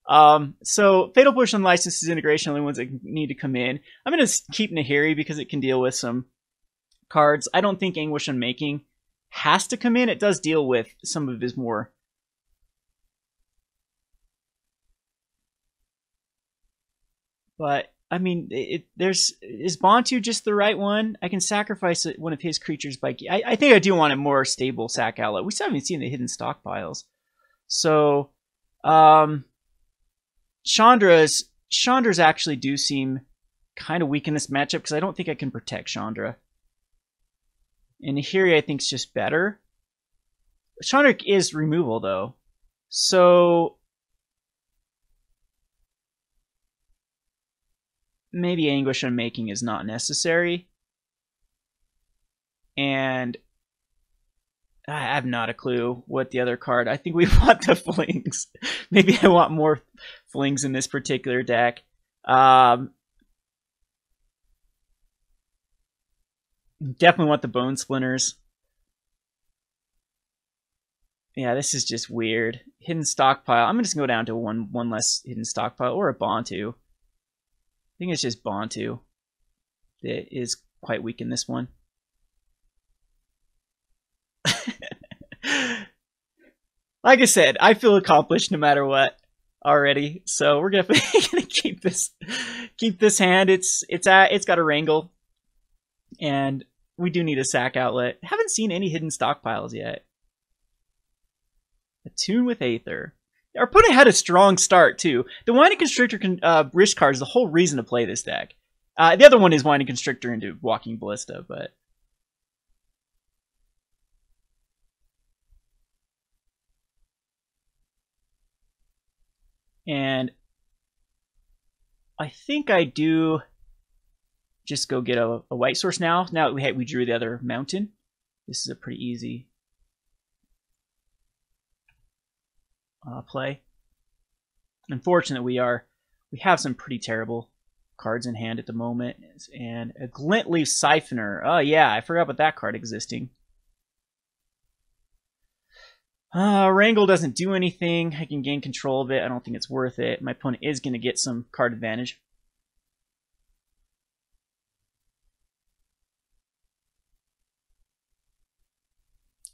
So Fatal Push and License Integration are the only ones that need to come in. I'm going to keep Nahiri because it can deal with some cards. I don't think Anguished Unmaking has to come in. It does deal with some of his more... But, I mean, is Bontu just the right one? I can sacrifice one of his creatures by... I think I do want a more stable sack outlet. We still haven't seen the Hidden Stockpiles. So, Chandra's actually do seem kind of weak in this matchup because I don't think I can protect Chandra. And Nahiri I think is just better. Chandra is removal though. So maybe Anguished Unmaking is not necessary. And I have not a clue what the other card. I think we want the Flings. Maybe I want more Flings in this particular deck. Definitely want the Bone Splinters. Yeah, this is just weird. Hidden Stockpile. I'm just going to go down to one less Hidden Stockpile or a Bontu. I think it's just Bontu that is quite weak in this one. Like I said, I feel accomplished no matter what already. So we're definitely gonna keep this hand. It's got a Wrangle, and we do need a sack outlet. Haven't seen any Hidden Stockpiles yet. Attune with Aether. Our opponent had a strong start too. The Winding Constrictor Risk card is the whole reason to play this deck. The other one is Winding Constrictor into Walking Ballista, but. And I think I do just go get a white source now. Now we drew the other mountain. This is a pretty easy play. Unfortunately, we have some pretty terrible cards in hand at the moment. And a Glintleaf Siphoner. Oh yeah, I forgot about that card existing. Wrangle doesn't do anything. I can gain control of it. I don't think it's worth it. My opponent is going to get some card advantage.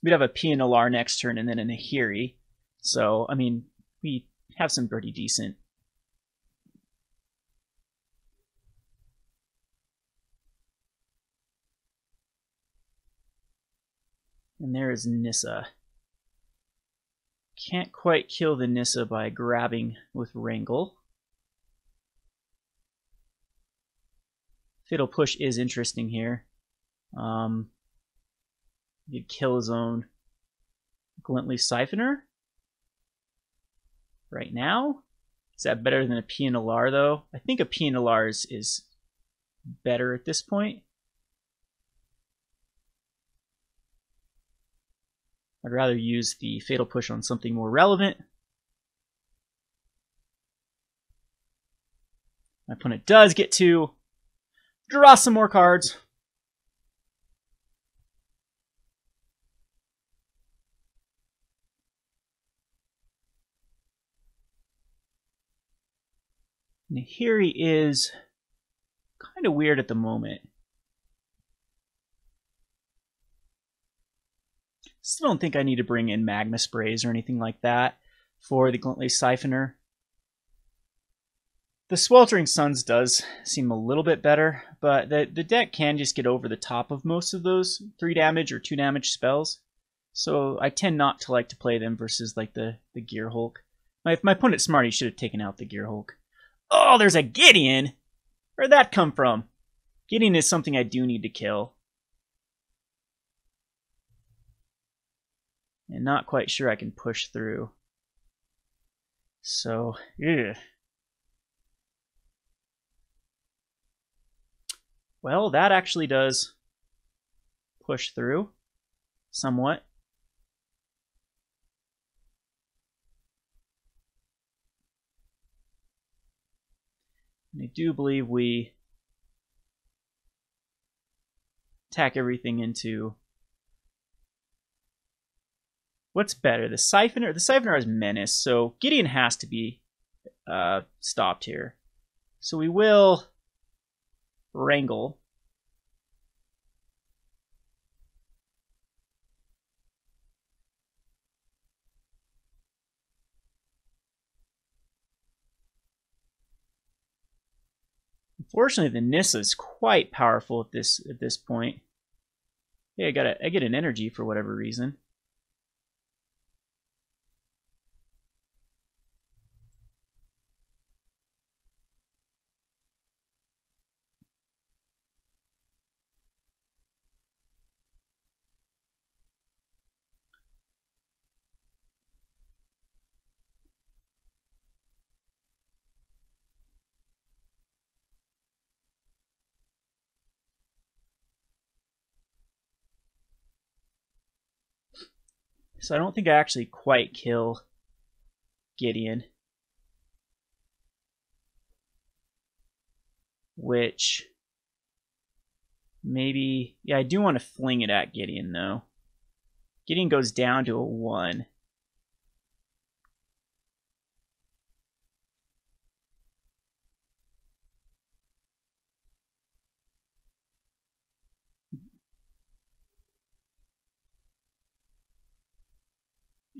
We'd have a Pia Nalaar next turn and then a Nahiri. So, I mean, we have some pretty decent. And there is Nissa. Can't quite kill the Nissa by grabbing with Wrangle. Fatal Push is interesting here. He'd kill his own Glintleaf Siphoner. Right now? Is that better than a Pia Nalaar, though? I think a Pia Nalaar is better at this point. I'd rather use the Fatal Push on something more relevant. My opponent does get to draw some more cards. Nahiri is kind of weird at the moment. Still don't think I need to bring in Magma Sprays or anything like that for the Glintleaf Siphoner. The Sweltering Suns does seem a little bit better, but the deck can just get over the top of most of those 3 damage or 2 damage spells. So I tend not to like to play them versus like the Gear Hulk. If my opponent's smart, he should have taken out the Gear Hulk. Oh, there's a Gideon! Where'd that come from? Gideon is something I do need to kill. And not quite sure I can push through. So, yeah. Well, that actually does push through somewhat. And I do believe we tack everything into... What's better, the Siphoner? The Siphoner has Menace, so Gideon has to be stopped here. So we will Wrangle. Unfortunately, the Nissa is quite powerful at this point. Hey, I get an energy for whatever reason. So I don't think I actually quite kill Gideon. Which, maybe, yeah, I do want to fling it at Gideon, though. Gideon goes down to a 1.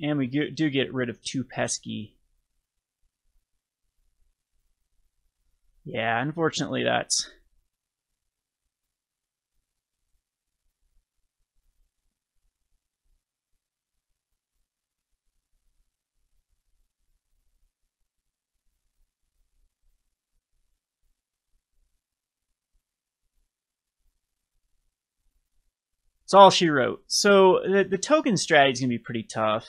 And we do get rid of 2 pesky. Yeah, unfortunately that's... It's all she wrote. So the token strategy is going to be pretty tough.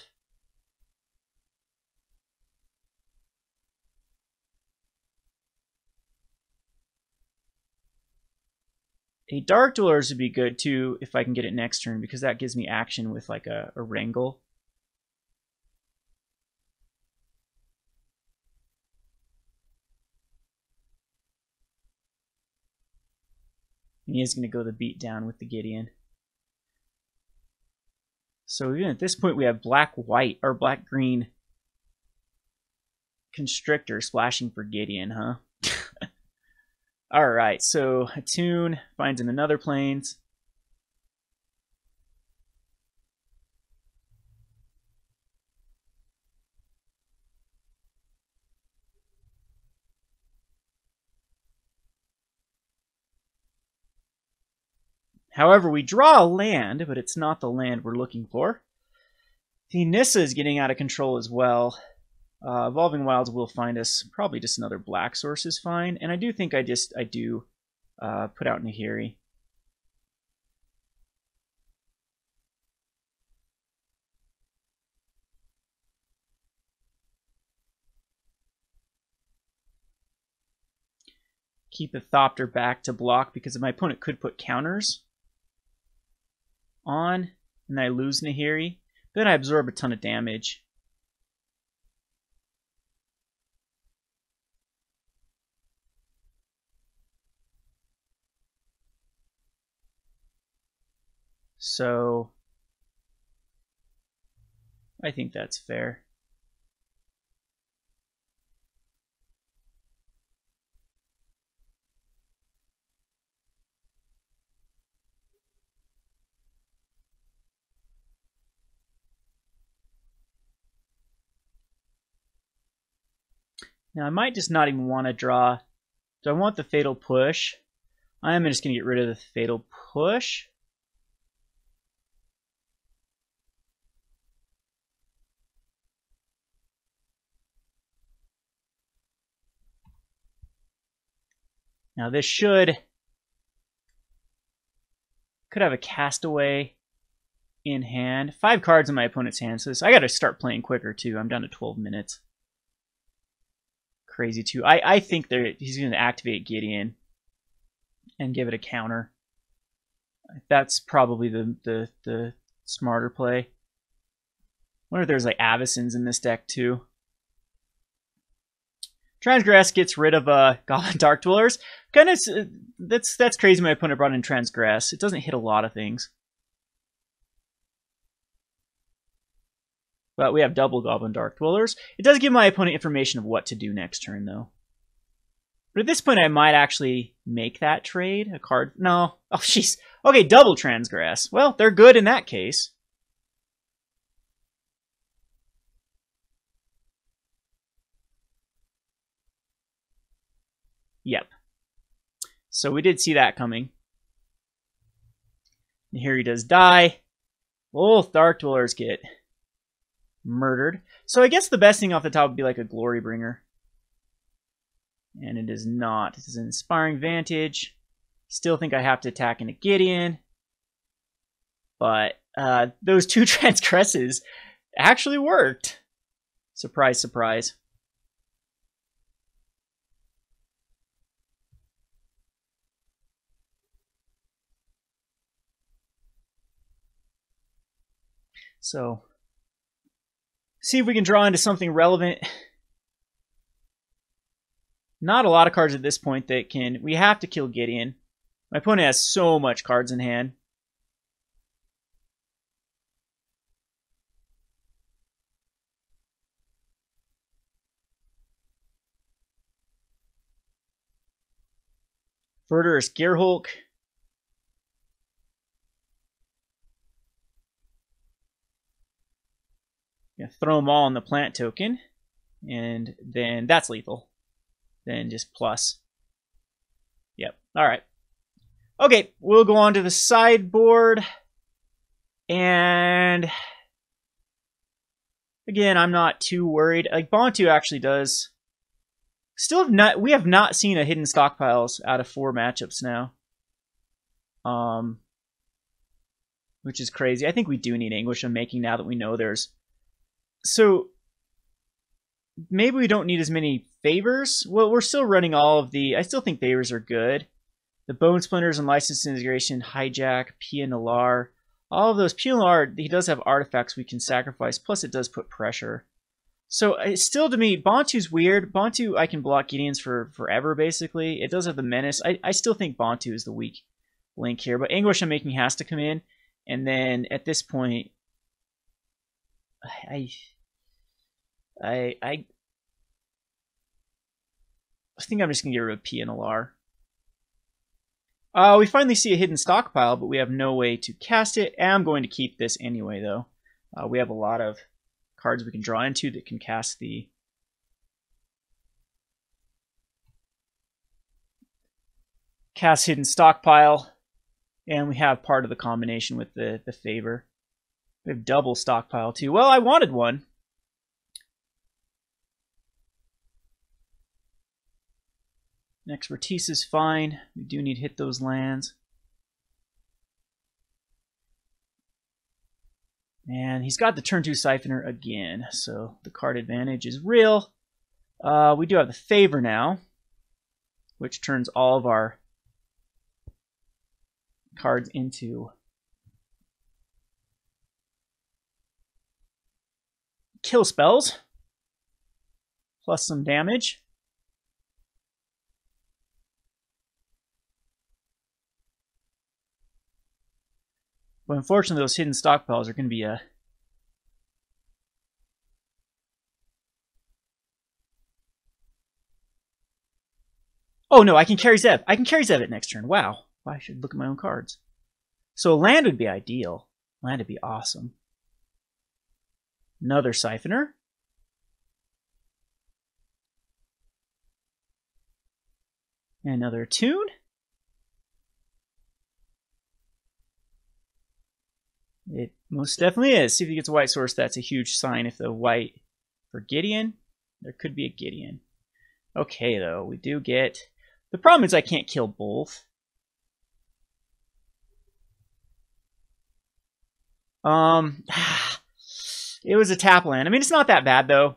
A Dark-Dwellers would be good too if I can get it next turn, because that gives me action with like a Wrangle. And he is going to go the beat down with the Gideon. So even at this point we have black-white or black-green Constrictor splashing for Gideon, huh? Alright, so Attune finds in another plains. However, we draw a land, but it's not the land we're looking for. The Nissa is getting out of control as well. Evolving Wilds will find us. Probably just another black source is fine. And I do think I do put out Nahiri. Keep the Thopter back to block because my opponent could put counters on, and I lose Nahiri. Then I absorb a ton of damage. So I think that's fair. Now I might just not even want to draw. Do I want the Fatal Push? I am just going to get rid of the Fatal Push. Now this could have a Castaway in hand. 5 cards in my opponent's hand, so I got to start playing quicker too. I'm down to 12 minutes. Crazy too. I think he's going to activate Gideon and give it a counter. That's probably the smarter play. I wonder if there's like Avacyn's in this deck too. Transgress gets rid of Goblin Dark-Dwellers. Kind of, that's crazy. My opponent brought in Transgress. It doesn't hit a lot of things. But we have double Goblin Dark-Dwellers. It does give my opponent information of what to do next turn, though. But at this point, I might actually make that trade. A card... No. Oh, jeez. Okay, double Transgress. Well, they're good in that case. Yep. So we did see that coming. Nahiri does die. Both Dark-Dwellers get murdered. So I guess the best thing off the top would be like a Glory Bringer. And it is not. It is an Inspiring Vantage. Still think I have to attack into Gideon. But those two Transgresses actually worked. Surprise, surprise. So, see if we can draw into something relevant. Not a lot of cards at this point that can... We have to kill Gideon. My opponent has so much cards in hand. Verdurous Gearhulk. Throw them all on the plant token, and then that's lethal. Then just plus. Yep. All right. Okay, we'll go on to the sideboard, and again, I'm not too worried. Like Bontu actually does. Still have not. We have not seen a Hidden Stockpiles out of 4 matchups now. Which is crazy. I think we do need Anguished Unmaking now that we know there's. So, maybe we don't need as many favors. Well, we're still running all of the... I still think favors are good. The Bone Splinters and License Integration, Hijack, Pia Nalaar. All of those. Pia Nalaar, he does have artifacts we can sacrifice. Plus, it does put pressure. So, it's still, to me, Bontu's weird. Bontu, I can block Gideons for forever, basically. It does have the Menace. I still think Bontu is the weak link here. But Anguished Unmaking has to come in. And then, at this point... I think I'm just going to get rid of Pia Nalaar. We finally see a Hidden Stockpile, but we have no way to cast it. And I'm going to keep this anyway, though. We have a lot of cards we can draw into that can cast the... Cast Hidden Stockpile. And we have part of the combination with the favor. We have double Stockpile, too. Well, I wanted one. Expertise is fine. We do need to hit those lands. And he's got the turn 2 Siphoner again, so the card advantage is real. We do have the favor now, which turns all of our cards into kill spells, plus some damage. But unfortunately, those Hidden Stockpiles are going to be a... Oh no, I can carry Zev. I can carry Zev it next turn. Wow. I should look at my own cards. So land would be ideal. Land would be awesome. Another Siphoner. Another Tune. It most definitely is. See if he gets a white source. That's a huge sign. If the white for Gideon, there could be a Gideon. Okay, though, we do get... The problem is I can't kill both. It was a tap land. I mean, it's not that bad, though.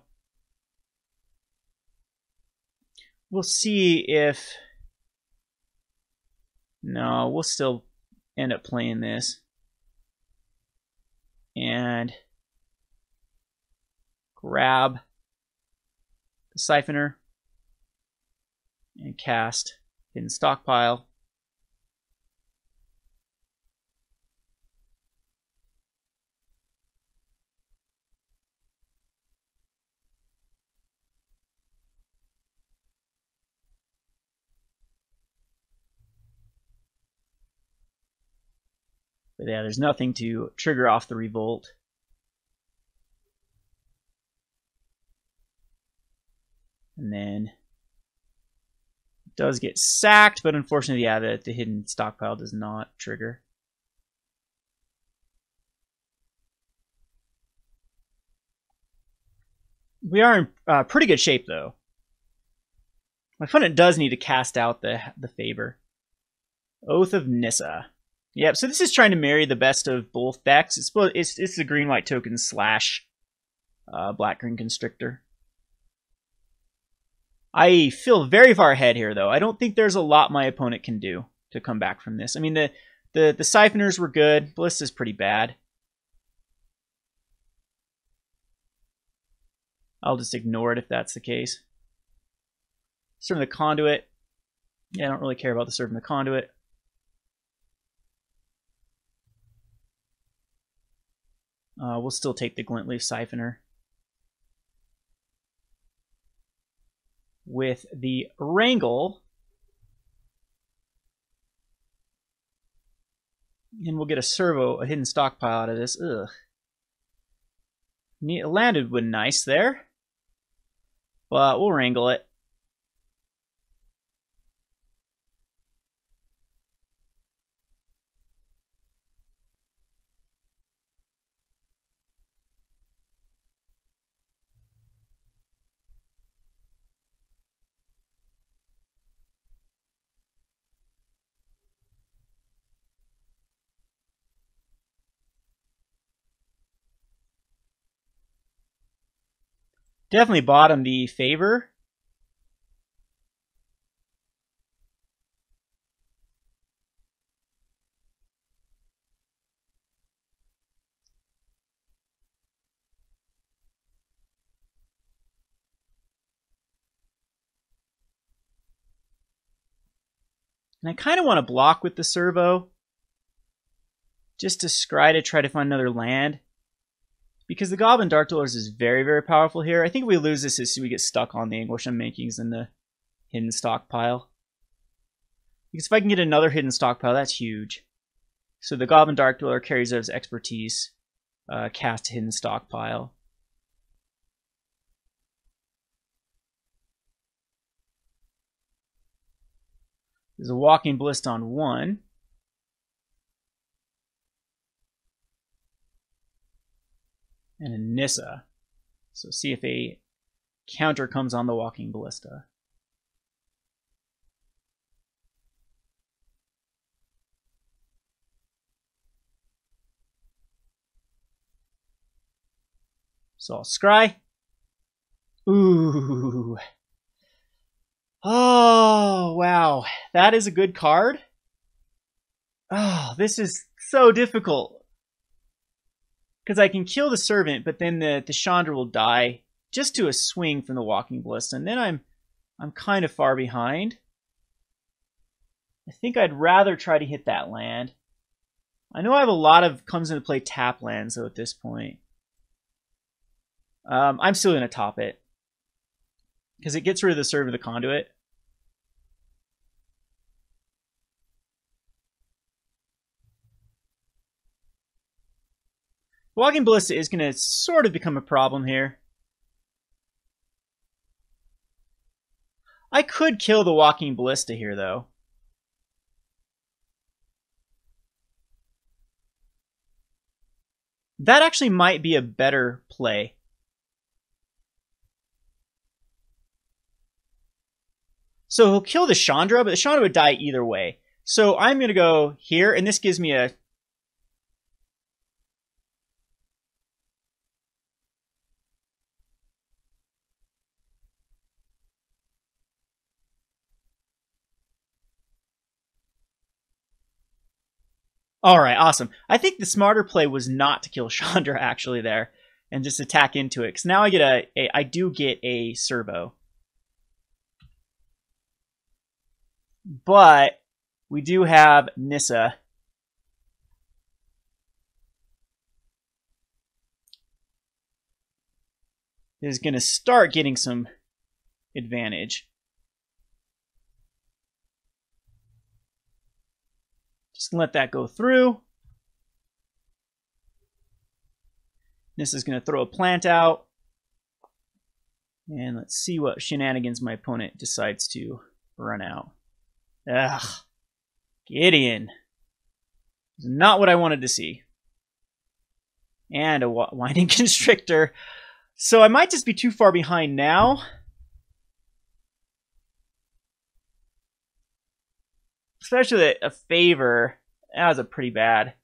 We'll see if... No, we'll still end up playing this. And grab the Siphoner and cast Hidden Stockpile. But yeah, there's nothing to trigger off the revolt. And then it does get sacked, but unfortunately, yeah, the hidden stockpile does not trigger. We are in pretty good shape, though. My opponent does need to cast out the favor. Oath of Nissa. Yep, so this is trying to marry the best of both decks. It's the green-white token slash black-green constrictor. I feel very far ahead here, though. I don't think there's a lot my opponent can do to come back from this. I mean, the Siphoners were good. Ballista's pretty bad. I'll just ignore it if that's the case. Serve the Conduit. Yeah, I don't really care about the Serve the Conduit. We'll still take the Glintleaf Siphoner. With the Wrangle. And we'll get a Hidden Stockpile out of this. Ugh. Landed would nice there. But we'll Wrangle it. Definitely bottom the favor. And I kind of want to block with the servo. Just to scry to try to find another land. Because the Goblin Dark-Dwellers is very, very powerful here. I think if we lose this, we get stuck on the Anguished Unmakings and the Hidden Stockpile. Because if I can get another Hidden Stockpile, that's huge. So the Goblin Dark-Dweller carries out his expertise. Cast Hidden Stockpile. There's a Walking Ballista on 1. And a Nissa. So see if a counter comes on the Walking Ballista. So I'll scry. Ooh. Oh, wow. That is a good card. Oh, this is so difficult. Because I can kill the Servant, but then the Chandra will die just to a swing from the Walking Ballista. And then I'm kind of far behind. I think I'd rather try to hit that land. I know I have a lot of comes into play tap lands, though, at this point. I'm still going to top it. Because it gets rid of the Serve of the Conduit. Walking Ballista is going to sort of become a problem here. I could kill the Walking Ballista here, though. That actually might be a better play. So he'll kill the Chandra, but the Chandra would die either way. So I'm going to go here, and this gives me a... All right, awesome. I think the smarter play was not to kill Chandra actually there and just attack into it. Because now I get I do get a servo. But we do have Nissa. Is going to start getting some advantage. Just let that go through. This is going to throw a plant out. And let's see what shenanigans my opponent decides to run out. Ugh. Gideon. Not what I wanted to see. And a Winding Constrictor. So I might just be too far behind now. Especially a favor. That was a pretty bad.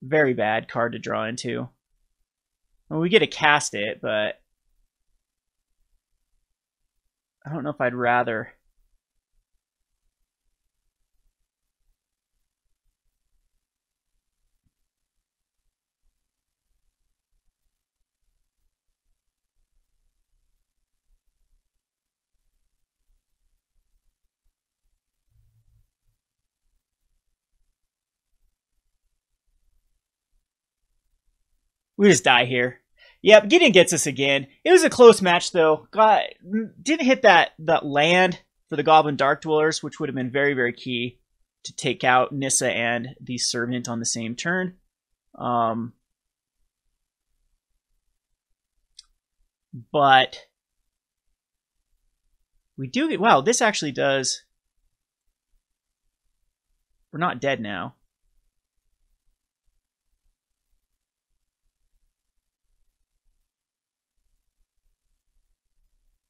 Very bad card to draw into. Well, we get to cast it, but I don't know if I'd rather. We just die here. Yep, Gideon gets us again. It was a close match, though. Didn't hit that land for the Goblin Dark-Dwellers, which would have been very, very key to take out Nissa and the Servant on the same turn. But we do get... Wow, this actually does... We're not dead now.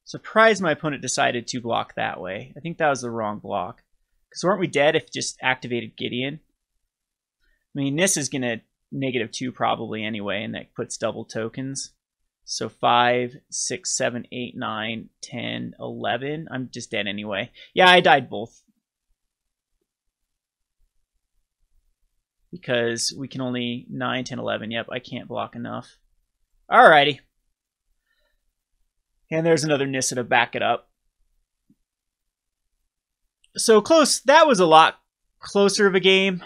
Surprised my opponent decided to block that way. I think that was the wrong block. Because weren't we dead if just activated Gideon? I mean, this is going to -2 probably anyway, and that puts double tokens. So 5, 6, 7, 8, 9, 10, 11. I'm just dead anyway. Yeah, I died both. Because we can only 9, 10, 11. Yep, I can't block enough. Alrighty. And there's another Nissa to back it up. So close. That was a lot closer of a game.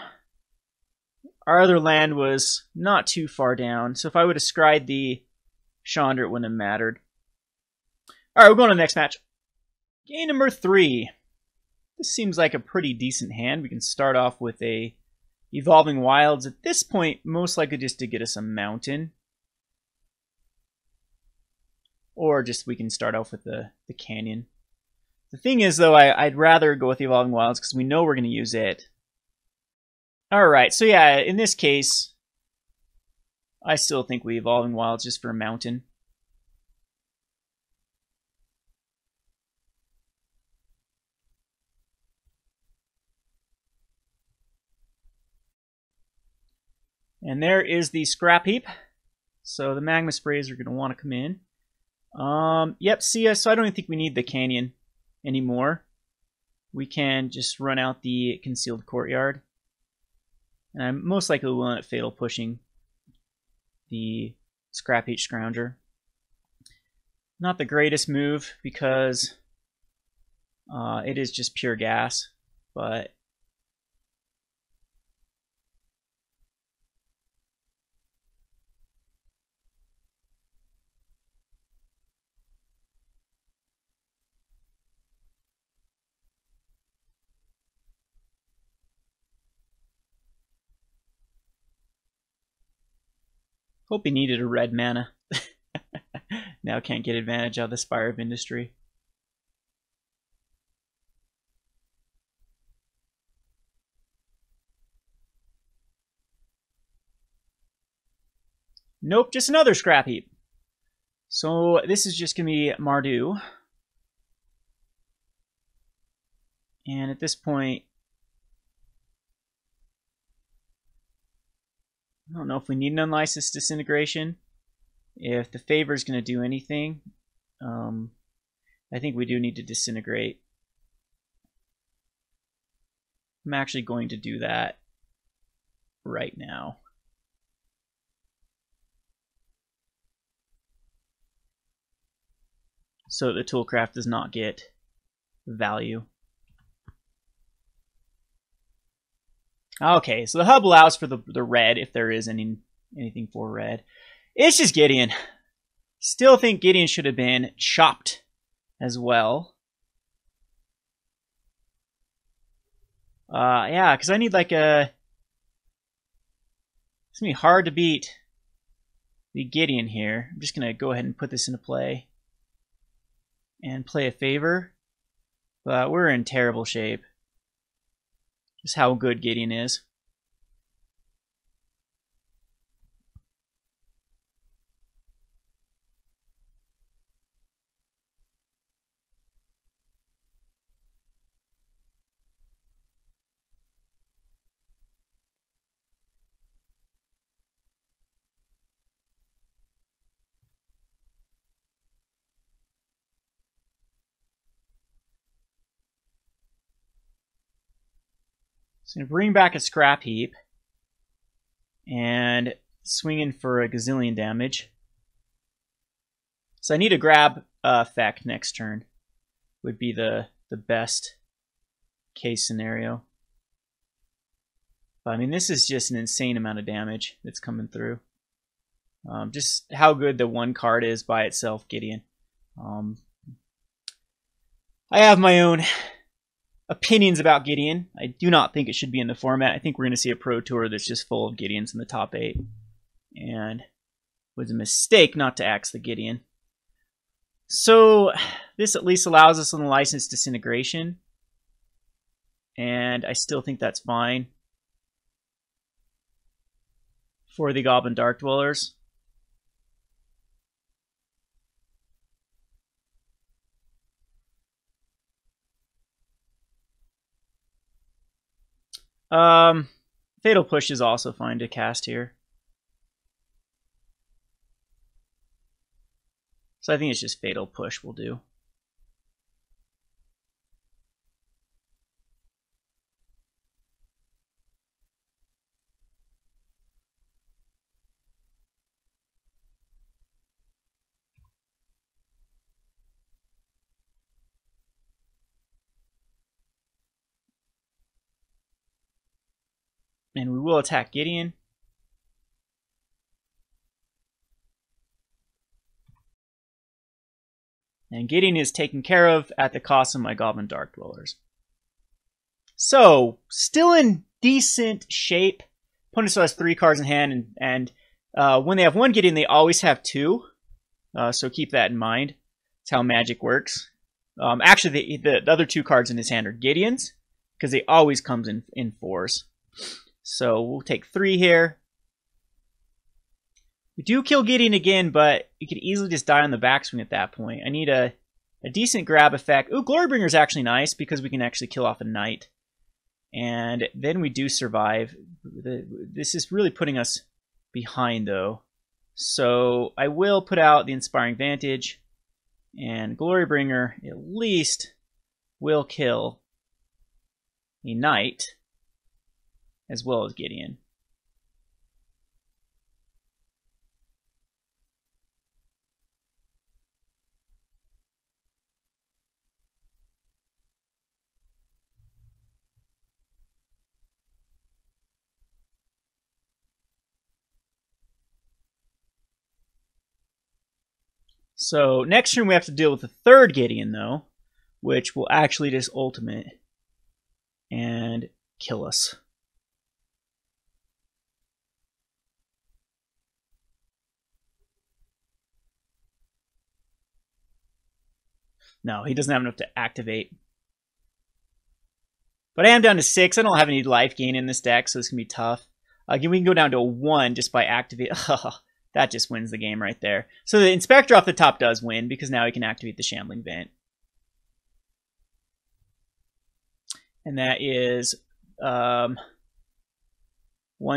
Our other land was not too far down. So if I would have scryed the Chandra, it wouldn't have mattered. Alright, we're going to the next match. Game number 3. This seems like a pretty decent hand. We can start off with a Evolving Wilds. At this point, most likely just to get us a mountain. Or just we can start off with the Canyon. The thing is, though, I'd rather go with the Evolving Wilds because we know we're going to use it. Alright, so yeah, in this case, I still think we Evolving Wilds just for a mountain. And there is the scrap heap. So the Magma Sprays are going to want to come in. Yep, see ya. So I don't even think we need the Canyon anymore. We can just run out the Concealed Courtyard. And I'm most likely willing at Fatal pushing the Scrap Heap Scrounger. Not the greatest move because it is just pure gas, but hope he needed a red mana. Now can't get advantage of the Spire of Industry. Nope, just another scrap heap. So this is just going to be Mardu. And at this point, I don't know if we need an Unlicensed Disintegration. If the favor is going to do anything, I think we do need to disintegrate. I'm actually going to do that right now. So the Toolcraft does not get value. Okay, so the hub allows for the red if there is anything for red. It's just Gideon. Still think Gideon should have been chopped as well. Yeah, because I need like a It's going to be hard to beat the Gideon here. I'm just going to go ahead and put this into play and play a favor. But we're in terrible shape. Just how good Gideon is. So I'm going to bring back a scrap heap and swing in for a gazillion damage. So I need a grab effect next turn. Would be the best case scenario. But I mean, this is just an insane amount of damage that's coming through. Just how good the one card is by itself, Gideon. I have my own opinions about Gideon. I do not think it should be in the format. I think we're going to see a Pro Tour that's just full of Gideons in the top 8. And it was a mistake not to axe the Gideon. So this at least allows us on the license disintegration. And I still think that's fine for the Goblin Dark-Dwellers. Fatal Push is also fine to cast here. So I think it's just Fatal Push will do. And we will attack Gideon. And Gideon is taken care of at the cost of my Goblin Dark-Dwellers. So, still in decent shape. Opponent still has 3 cards in hand, and when they have 1 Gideon, they always have 2. So keep that in mind. That's how Magic works. Actually, the other 2 cards in his hand are Gideons, because they always comes in 4s. So we'll take 3 here. We do kill Gideon again, but we could easily just die on the backswing at that point. I need a decent grab effect. Ooh, Glorybringer is actually nice because we can actually kill off a knight. And then we do survive. This is really putting us behind, though. So I will put out the Inspiring Vantage. And Glorybringer at least will kill a knight, as well as Gideon. So next turn we have to deal with the 3rd Gideon, though, which will actually just ultimate and kill us. No, he doesn't have enough to activate. But I am down to 6. I don't have any life gain in this deck, so it's going to be tough. Again, we can go down to a 1 just by activate. That just wins the game right there. So the Inspector off the top does win, because now he can activate the Shambling Vent. And that is 1,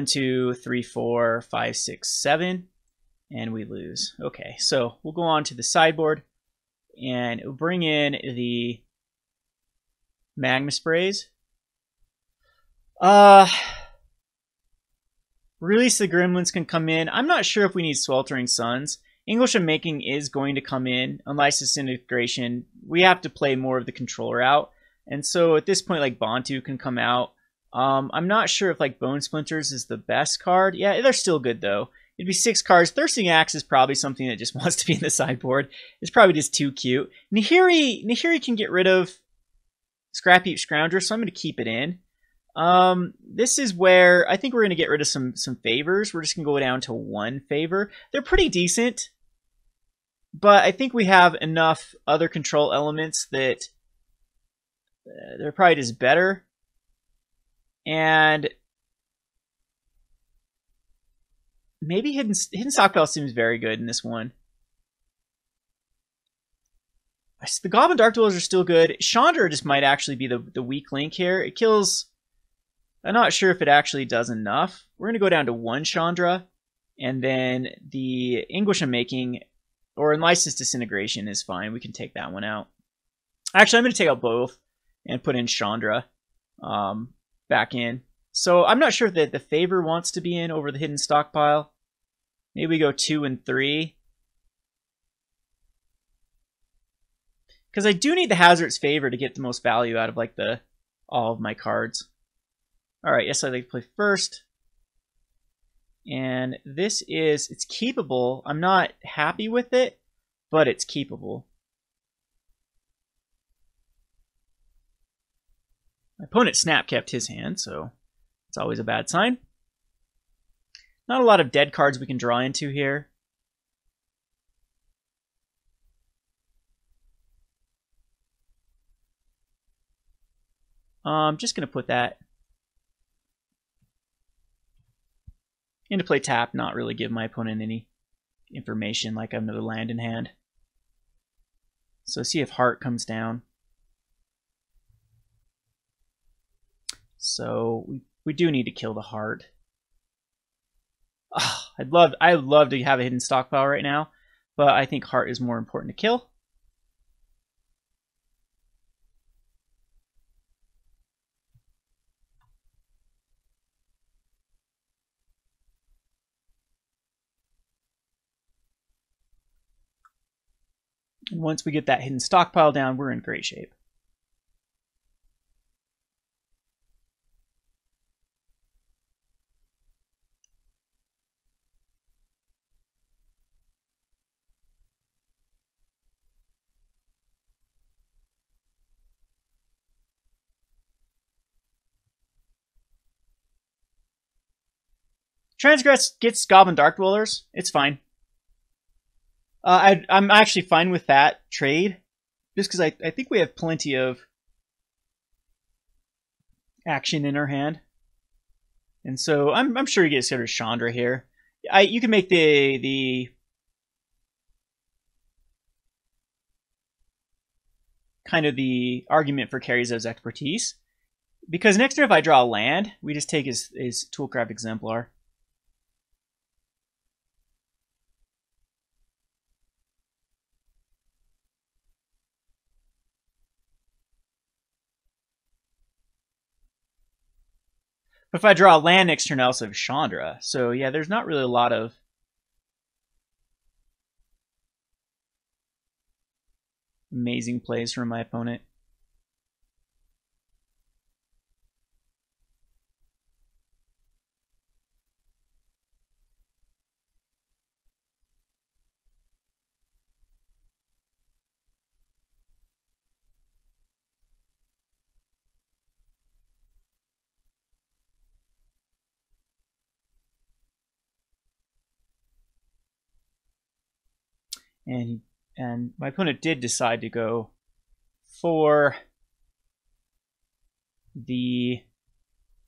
2, 3, 4, 5, 6, 7. And we lose. Okay, so we'll go on to the sideboard. And we'll bring in the Magma Sprays. Release the Gremlins can come in. I'm not sure if we need Sweltering Suns. Anguished Unmaking is going to come in. Unless it's integration, we have to play more of the controller out. And so at this point, like, Bontu can come out. I'm not sure if, like, Bone Splinters is the best card. Yeah, they're still good, though. It'd be 6 cards. Thirsting Axe is probably something that just wants to be in the sideboard. It's probably just too cute. Nahiri can get rid of Scrap Heap Scrounger, so I'm going to keep it in. This is where I think we're going to get rid of some favors. We're just going to go down to 1 favor. They're pretty decent, but I think we have enough other control elements that they're probably just better. And maybe Hidden Stockpile seems very good in this one. The Goblin Dark-Dwellers are still good. Chandra just might actually be the weak link here. It kills... I'm not sure if it actually does enough. We're going to go down to 1 Chandra. And then the Anguished Unmaking or Licensed Disintegration is fine. We can take that one out. Actually, I'm going to take out both and put in Chandra back in. So I'm not sure that the favor wants to be in over the Hidden Stockpile. Maybe we go 2 and 3. Because I do need the Hazoret's favor to get the most value out of like all of my cards. Alright, yes, I'd like to play first. And this is, it's keepable. I'm not happy with it, but it's keepable. My opponent Snap kept his hand, so it's always a bad sign. Not a lot of dead cards we can draw into here. I'm just going to put that into play tap, not really give my opponent any information like I have another land in hand. So see if Heart comes down. So we do need to kill the Heart. Oh, I'd love to have a Hidden Stockpile right now, but I think Heart is more important to kill. And once we get that Hidden Stockpile down, we're in great shape. Transgress gets Goblin Dark-Dwellers. It's fine. I'm actually fine with that trade, just because I think we have plenty of action in our hand, and so I'm sure you get sort of Chandra here. You can make the kind of the argument for Kari's expertise, because next turn if I draw a land, we just take his Toolcraft Exemplar. But if I draw a land next turn, I also have Chandra. So yeah, there's not really a lot of amazing plays from my opponent. And my opponent did decide to go for the,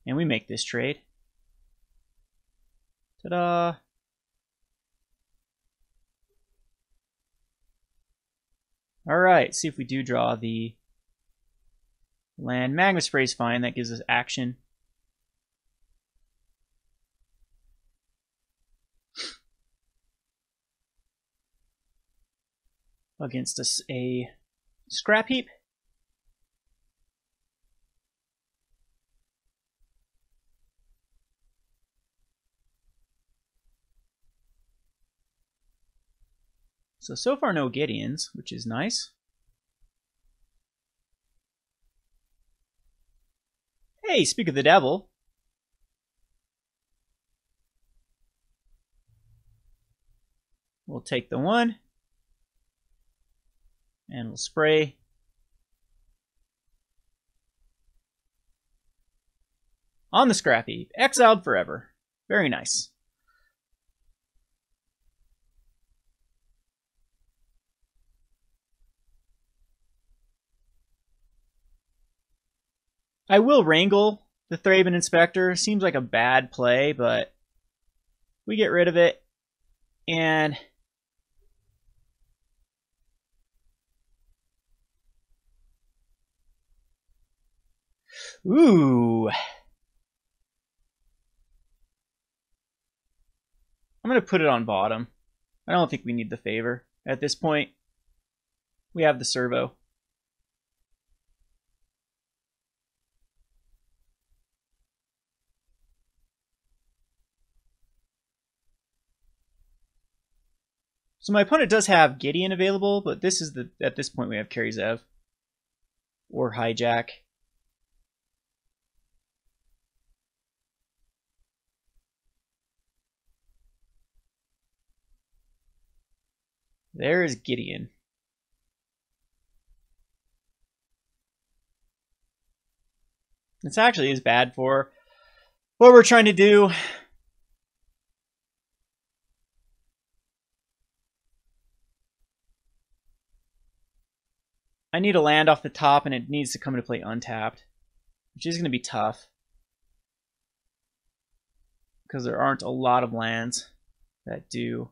and we make this trade. Ta-da! All right, see if we do draw the land. Magma Spray is fine. That gives us action. Against a scrap heap. So far no Gideons, which is nice. Hey, speak of the devil. We'll take the 1. And we'll spray. On the scrap heap. Exiled forever. Very nice. I will Wrangle the Thraben Inspector. Seems like a bad play, but we get rid of it. And ooh. I'm going to put it on bottom. I don't think we need the favor at this point. We have the servo. So my opponent does have Gideon available, but this is at this point we have Kari Zev or Hijack. There is Gideon. This actually is bad for what we're trying to do. I need a land off the top, and it needs to come into play untapped, which is going to be tough because there aren't a lot of lands that do.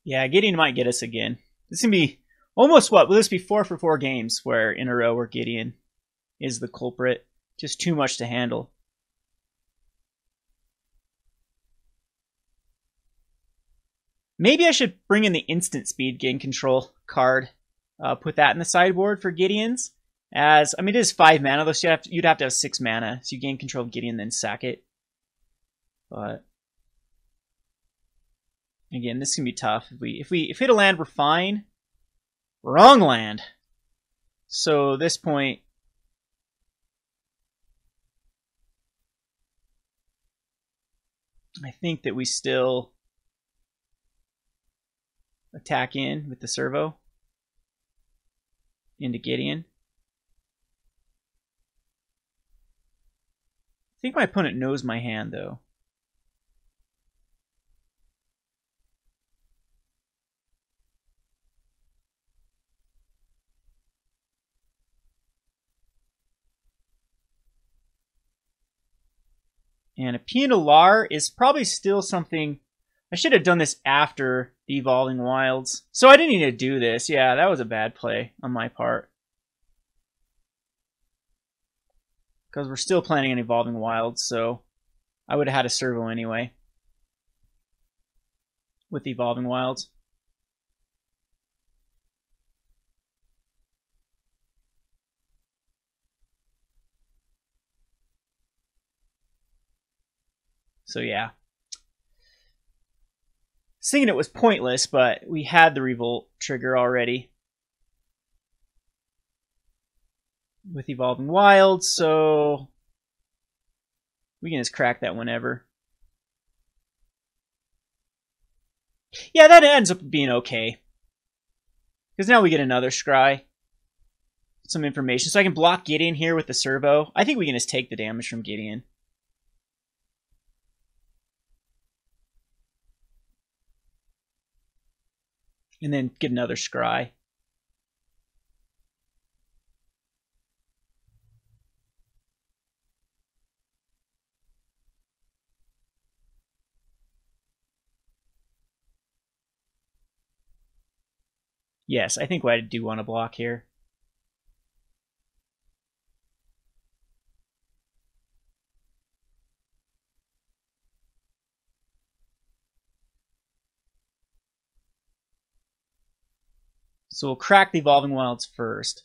Yeah, Gideon might get us again. This is going to be almost what? Will this be 4 for 4 games where in a row where Gideon is the culprit? Just too much to handle. Maybe I should bring in the instant speed gain control card. Put that in the sideboard for Gideon's. As I mean, it is 5 mana, though, so you'd have to have 6 mana. So you gain control of Gideon, then sack it. But again, this can be tough. If we hit a land, we're fine. Wrong land. So this point, I think that we still attack in with the servo into Gideon. I think my opponent knows my hand, though. And a Pia Nalaar is probably still something. I should have done this after the Evolving Wilds. So I didn't need to do this. Yeah, that was a bad play on my part. Because we're still planning on Evolving Wilds, so I would have had a servo anyway. With the Evolving Wilds. So yeah. I was thinking it was pointless, but we had the Revolt trigger already. With Evolving Wilds, so we can just crack that whenever. Yeah, that ends up being okay. Because now we get another scry. Some information. So I can block Gideon here with the servo. I think we can just take the damage from Gideon. And then get another scry. Yes, I think I do want to block here. So we'll crack the Evolving Wilds first.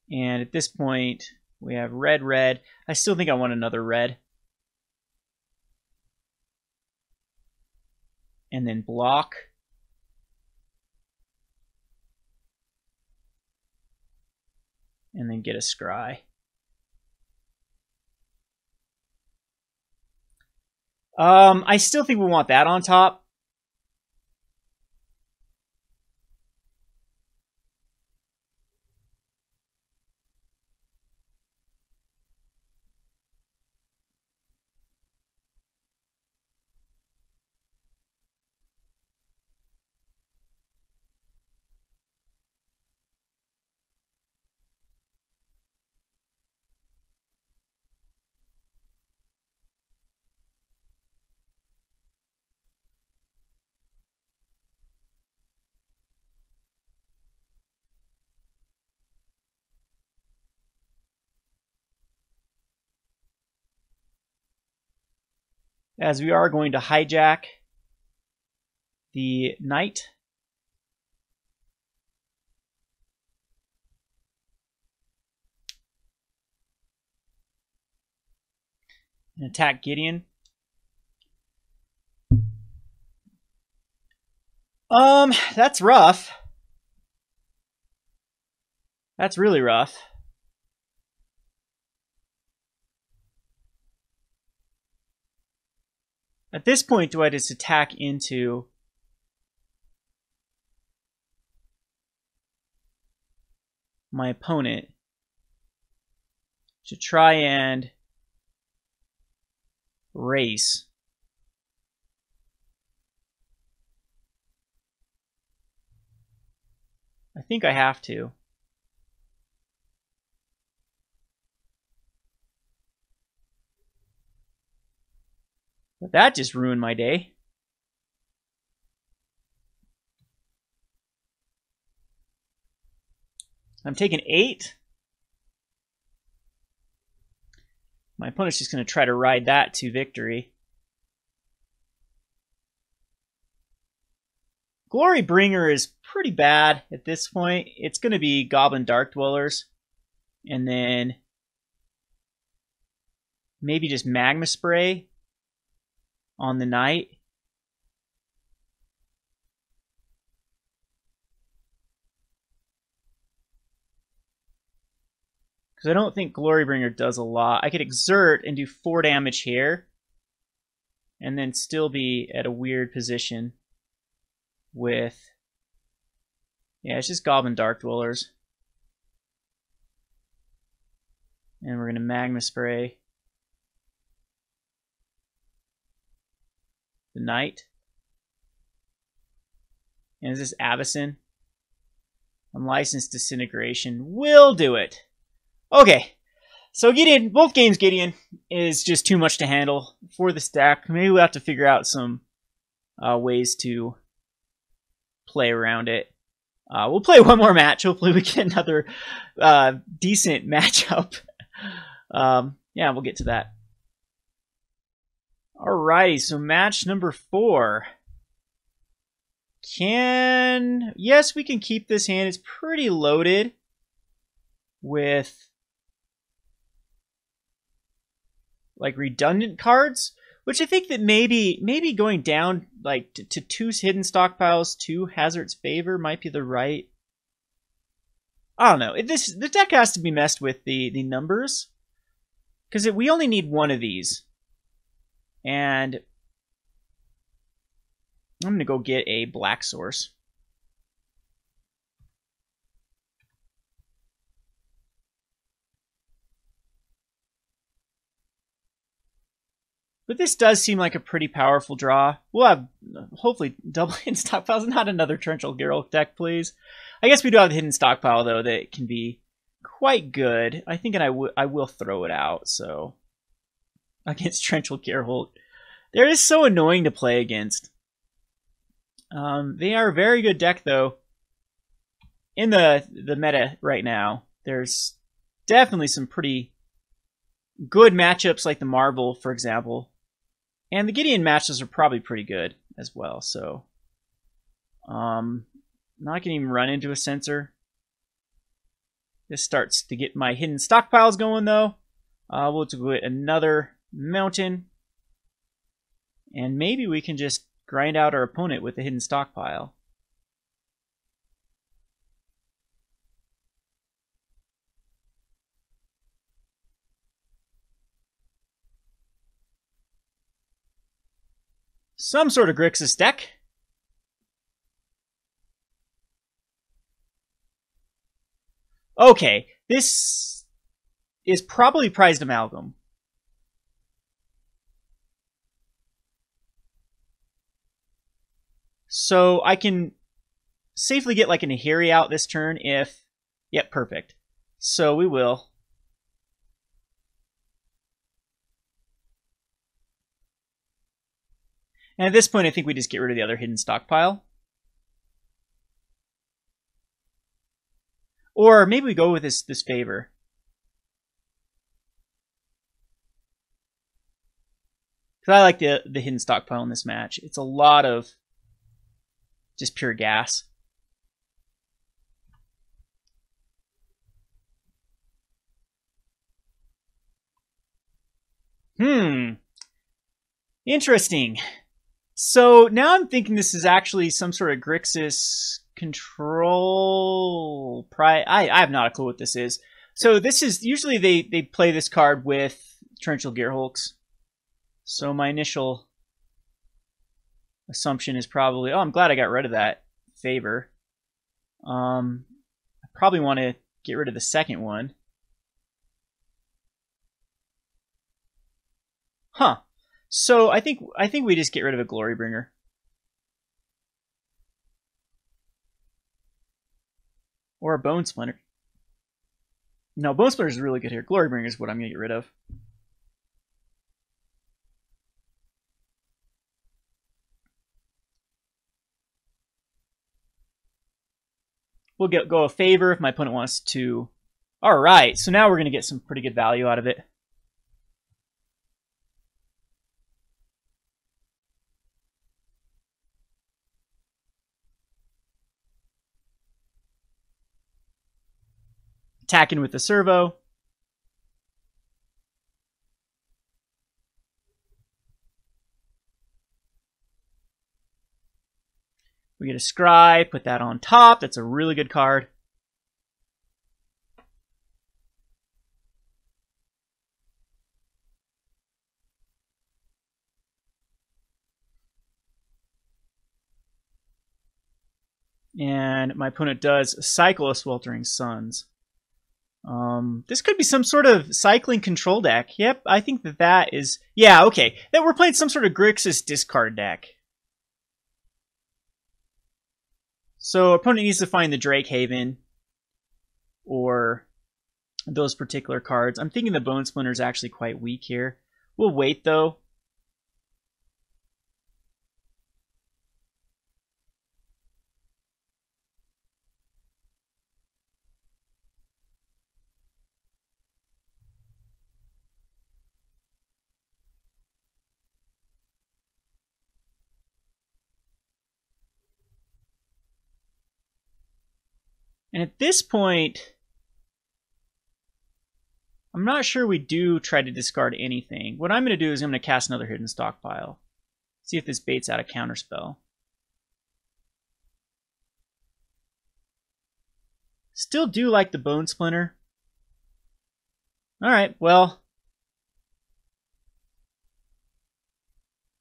And at this point, we have red, red. I still think I want another red. And then block. and then get a scry. I still think we want that on top. As we are going to hijack the knight. And attack Gideon. That's rough. That's really rough. At this point, do I just attack into my opponent to try and race? I think I have to. But that just ruined my day. I'm taking 8. My opponent's just going to try to ride that to victory. Glorybringer is pretty bad at this point. It's going to be Goblin Dark-Dwellers. And then maybe just Magma Spray on the knight. Because I don't think Glorybringer does a lot. I could exert and do 4 damage here. And then still be at a weird position with... Yeah, it's just Goblin Dark-Dwellers. And we're going to Magma Spray the knight. And is this Avacyn? Unlicensed Disintegration will do it. Okay, so Gideon, both games Gideon is just too much to handle for this deck. Maybe we'll have to figure out some ways to play around it. We'll play one more match. Hopefully we get another decent matchup. Yeah, we'll get to that. Alrighty, so match number 4. Yes, we can keep this hand. It's pretty loaded with like redundant cards, which I think that maybe going down like to 2 hidden stockpiles to Hazoret's favor might be the right. I don't know. The deck has to be messed with the numbers, because we only need 1 of these. And I'm going to go get a black source. But this does seem like a pretty powerful draw. We'll have, hopefully, double hidden stockpiles. Not another Torrential Geralt deck, please. I guess we do have the hidden stockpile, though, that can be quite good. I think I will throw it out, so... Against Torrential Geralt. They're just so annoying to play against. They are a very good deck, though. In the meta right now, there's definitely some pretty good matchups, like the Marvel, for example. And the Gideon matches are probably pretty good as well, so... not going to even run into a Censor. This starts to get my hidden stockpiles going, though. We'll do another mountain. And maybe we can just grind out our opponent with the hidden stockpile. some sort of Grixis deck. Okay, this is probably Prized Amalgam. So I can safely get like a Nahiri out this turn if... Yep, perfect. So we will. And at this point, I think we just get rid of the other Hidden Stockpile. Or maybe we go with this favor. Because I like the Hidden Stockpile in this match. It's a lot of just pure gas. Interesting. So now I'm thinking this is actually some sort of Grixis control. I have not a clue what this is. So this is usually they play this card with Torrential Gearhulks. So my initial assumption is probably, oh, I'm glad I got rid of that favor. I probably want to get rid of the second one. Huh. So I think we just get rid of a Glorybringer. Or a Bone Splinter. No, Bone Splinter is really good here. Glorybringer is what I'm going to get rid of. We'll go a favor if my opponent wants to. All right, so now we're going to get some pretty good value out of it. Attacking with the servo. We get a Scry, put that on top. That's a really good card. And my opponent does cycle a Sweltering Suns. This could be some sort of cycling control deck. Yep, I think that is... Yeah, okay. That we're playing some sort of Grixis discard deck. So opponent needs to find the Drake Haven or those particular cards. I'm thinking the Bone Splinter is actually quite weak here. We'll wait though. And at this point, I'm not sure we do try to discard anything. What I'm going to do is I'm going to cast another Hidden Stockpile. See if this baits out a counterspell. Still do like the Bone Splinter. Alright, well.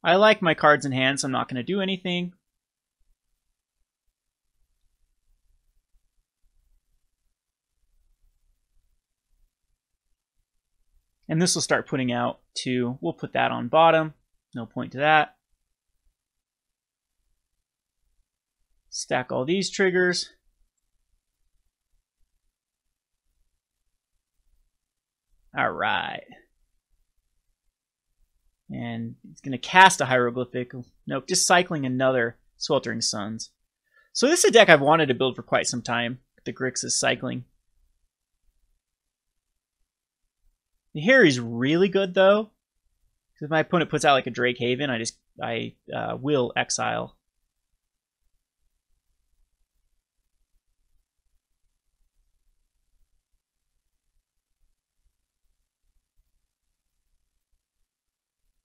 I like my cards in hand, so I'm not going to do anything. And this will start putting out to, we'll put that on bottom. No point to that. Stack all these triggers. All right. And it's going to cast a hieroglyphic. Nope, just cycling another Sweltering Suns. So this is a deck I've wanted to build for quite some time. The Grixis cycling. Nahiri's really good though. If my opponent puts out like a Drake Haven, I will exile.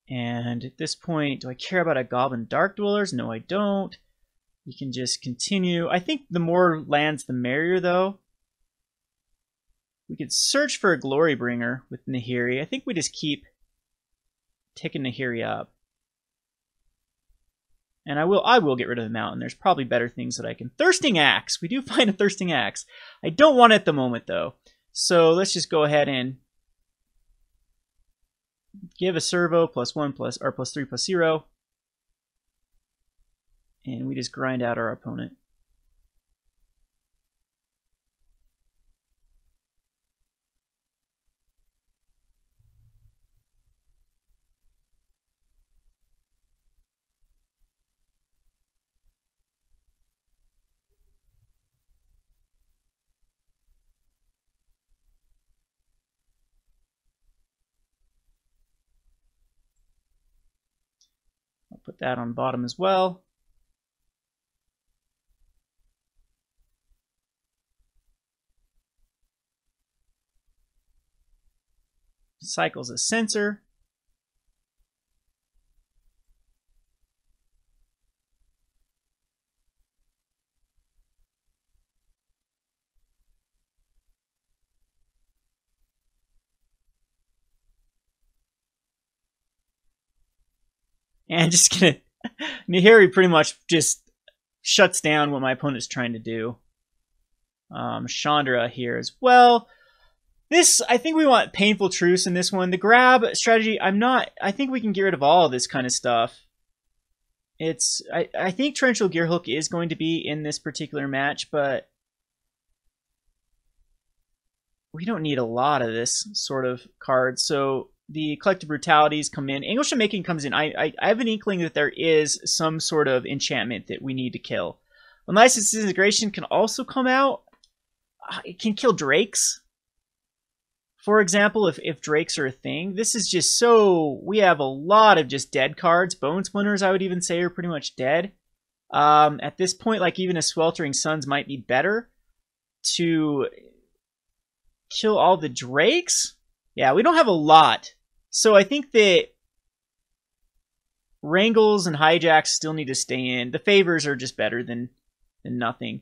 And at this point, do I care about a Goblin Dark-Dwellers? No, I don't. We can just continue. I think the more lands, the merrier though. We could search for a Glorybringer with Nahiri. I think we just keep ticking Nahiri up. And I will get rid of the mountain. There's probably better things that I can... Thirsting Axe! We do find a Thirsting Axe. I don't want it at the moment, though. So let's just go ahead and give a servo +1 or +3 +0. And we just grind out our opponent. I'll put that on bottom as well. Cycles a sensor. And just gonna... Nahiri pretty much just shuts down what my opponent's trying to do. Chandra here as well. This, I think we want Painful Truce in this one. The grab strategy, I think we can get rid of all of this kind of stuff. I think Torrential Gearhook is going to be in this particular match, but we don't need a lot of this sort of card. So the Collective Brutalities come in. Anguished Unmaking comes in. I have an inkling that there is some sort of enchantment that we need to kill. Unlicensed Disintegration can also come out. It can kill Drakes. For example, if Drakes are a thing. This is just so... We have a lot of just dead cards. Bone Splinters, I would even say, are pretty much dead. At this point, like even a Sweltering Suns might be better to kill all the Drakes. Yeah, we don't have a lot. So I think that Wrangles and Hijacks still need to stay in. The favors are just better than nothing.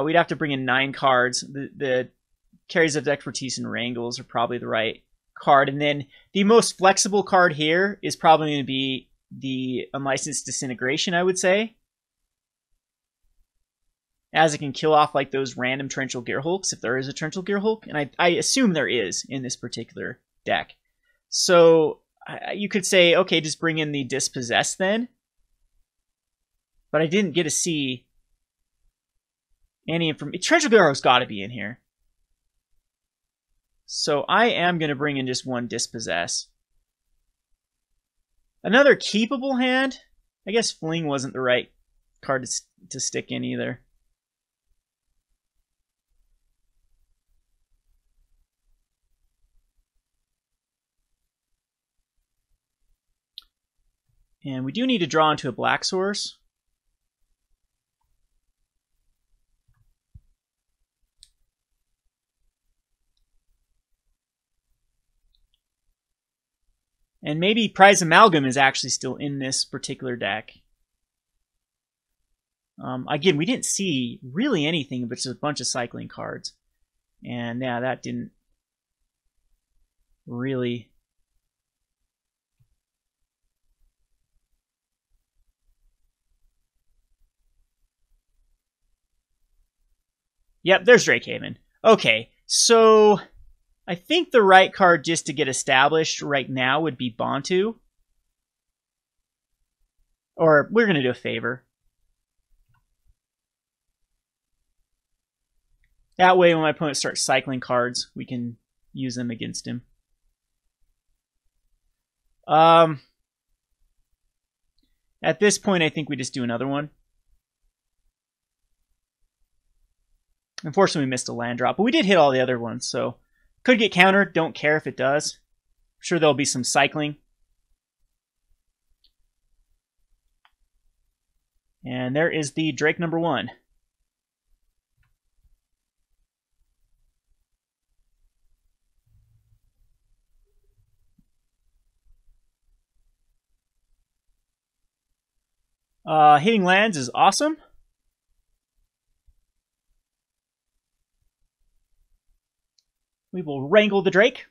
We'd have to bring in 9 cards. The Carries of Expertise and Wrangles are probably the right card. And then the most flexible card here is probably going to be the Unlicensed Disintegration, I would say. As it can kill off like those random Torrential Gearhulks, if there is a Torrential Gearhulk. And I assume there is in this particular deck. So you could say, okay, just bring in the Dispossess then. But I didn't get to see any information. Torrential Gearhulk's got to be in here. So I am going to bring in just one Dispossess. Another keepable hand? I guess Fling wasn't the right card to stick in either. And we do need to draw into a black source. And maybe Prize Amalgam is actually still in this particular deck. Again, we didn't see really anything but just a bunch of cycling cards. And yeah, that didn't really... Yep, there's Drakehaven. Okay, so I think the right card just to get established right now would be Bontu. Or we're going to do a favor. That way when my opponent starts cycling cards, we can use them against him. At this point, I think we just do another one. Unfortunately, we missed a land drop, but we did hit all the other ones, so could get countered. Don't care if it does. I'm sure there'll be some cycling. And there is the Drake number 1. Hitting lands is awesome. We will wrangle the Drake.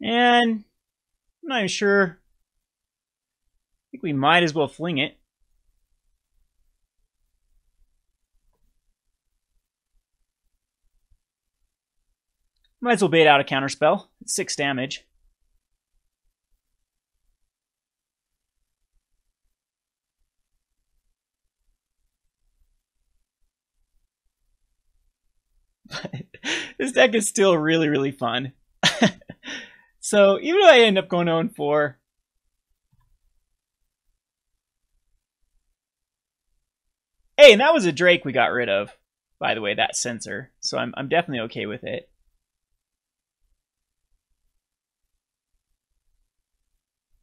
And I'm not even sure. I think we might as well fling it. Might as well bait out a counterspell. It's 6 damage. This deck is still really, really fun. So even though I end up going 0-4, hey, and that was a Drake we got rid of, by the way, that sensor. So I'm definitely okay with it.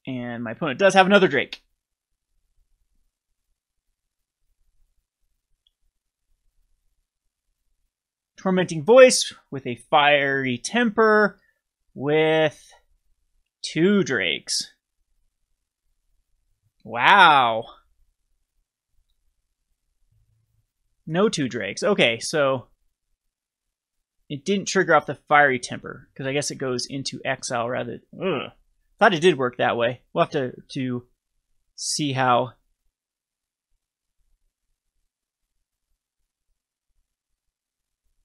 And my opponent does have another Drake. Tormenting Voice with a Fiery Temper with 2 Drakes. Wow. No 2 Drakes. Okay, so it didn't trigger off the Fiery Temper because I guess it goes into exile rather. Ugh. Thought it did work that way. We'll have to see how.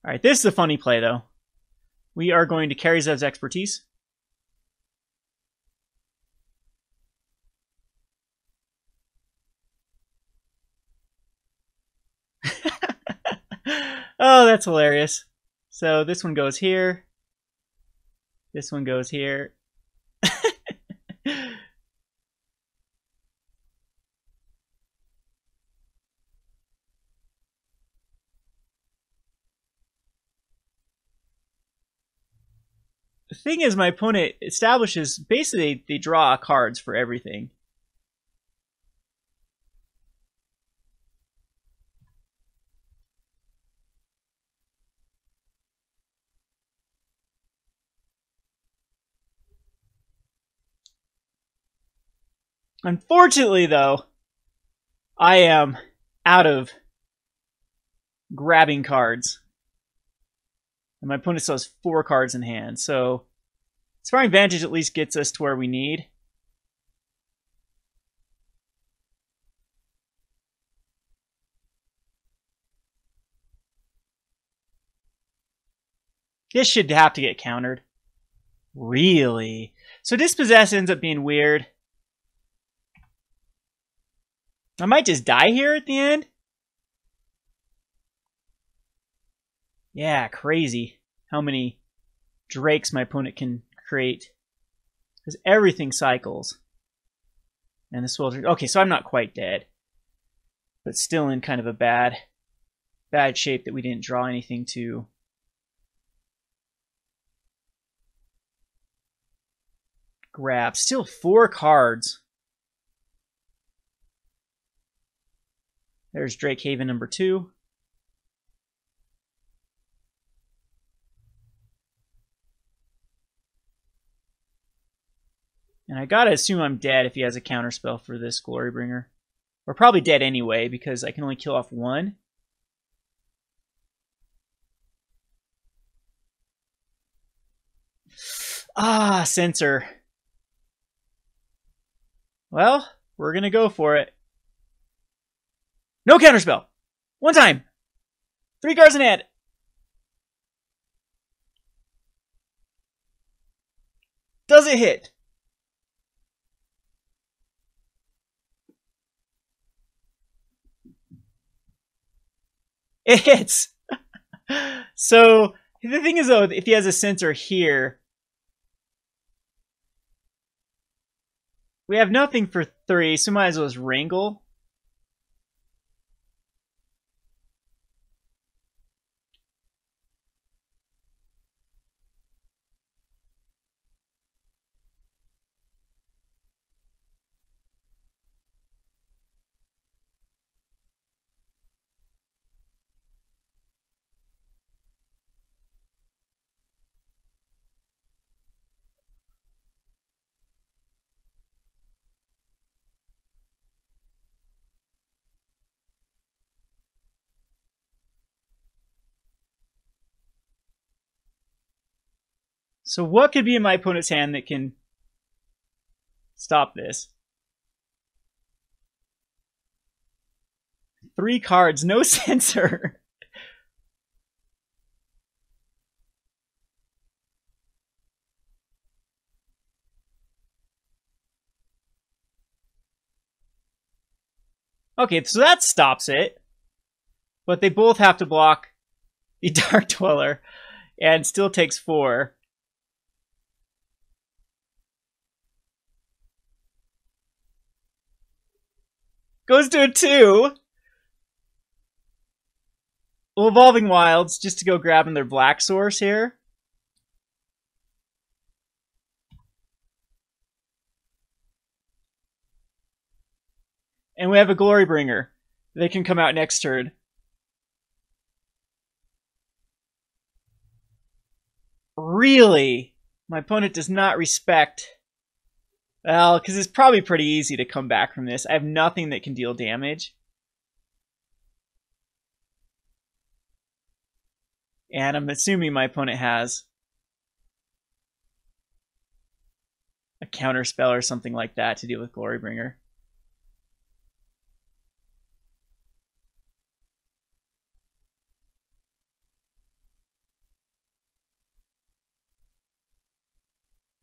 All right, this is a funny play, though. We are going to carry Zev's Expertise. Oh, that's hilarious. So this one goes here. This one goes here. The thing is, my opponent establishes, basically, they draw cards for everything. Unfortunately, though, I am out of grabbing cards. And my opponent still has 4 cards in hand. So Inspiring Vantage at least gets us to where we need. This should have to get countered. Really? So Dispossess ends up being weird. I might just die here at the end. Yeah, crazy how many Drakes my opponent can create. Because everything cycles. And the Sweltering... Okay, so I'm not quite dead. But still in kind of a bad shape that we didn't draw anything to. Grab. Still 4 cards. There's Drake Haven number 2. And I gotta assume I'm dead if he has a counterspell for this Glorybringer. We're probably dead anyway, because I can only kill off 1. Ah, Censor. Well, we're gonna go for it. No counterspell! 1 time! 3 cards in hand! Does it hit? It hits! So, the thing is, though, if he has a Censor here, we have nothing for 3, so might as well just Wrangle. So what could be in my opponent's hand that can stop this? 3 cards, no censor. Okay, so that stops it. But they both have to block the Dark Dweller and still takes 4. Goes to a 2. Well, Evolving Wilds, just to go grabbing their black source here. And we have a Glorybringer. They can come out next turn. Really? My opponent does not respect... Well, because it's probably pretty easy to come back from this. I have nothing that can deal damage. And I'm assuming my opponent has a counter spell or something like that to deal with Glorybringer.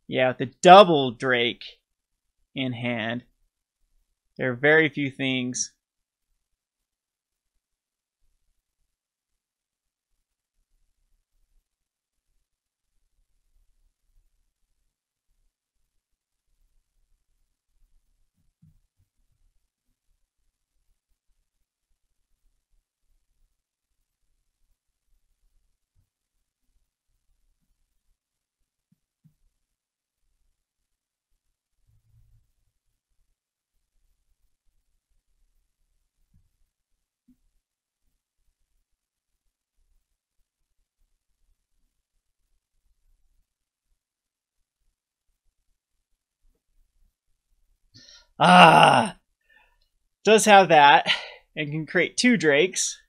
Yeah, with the double Drake in hand, there are very few things. Ah! Does have that, and can create 2 Drakes.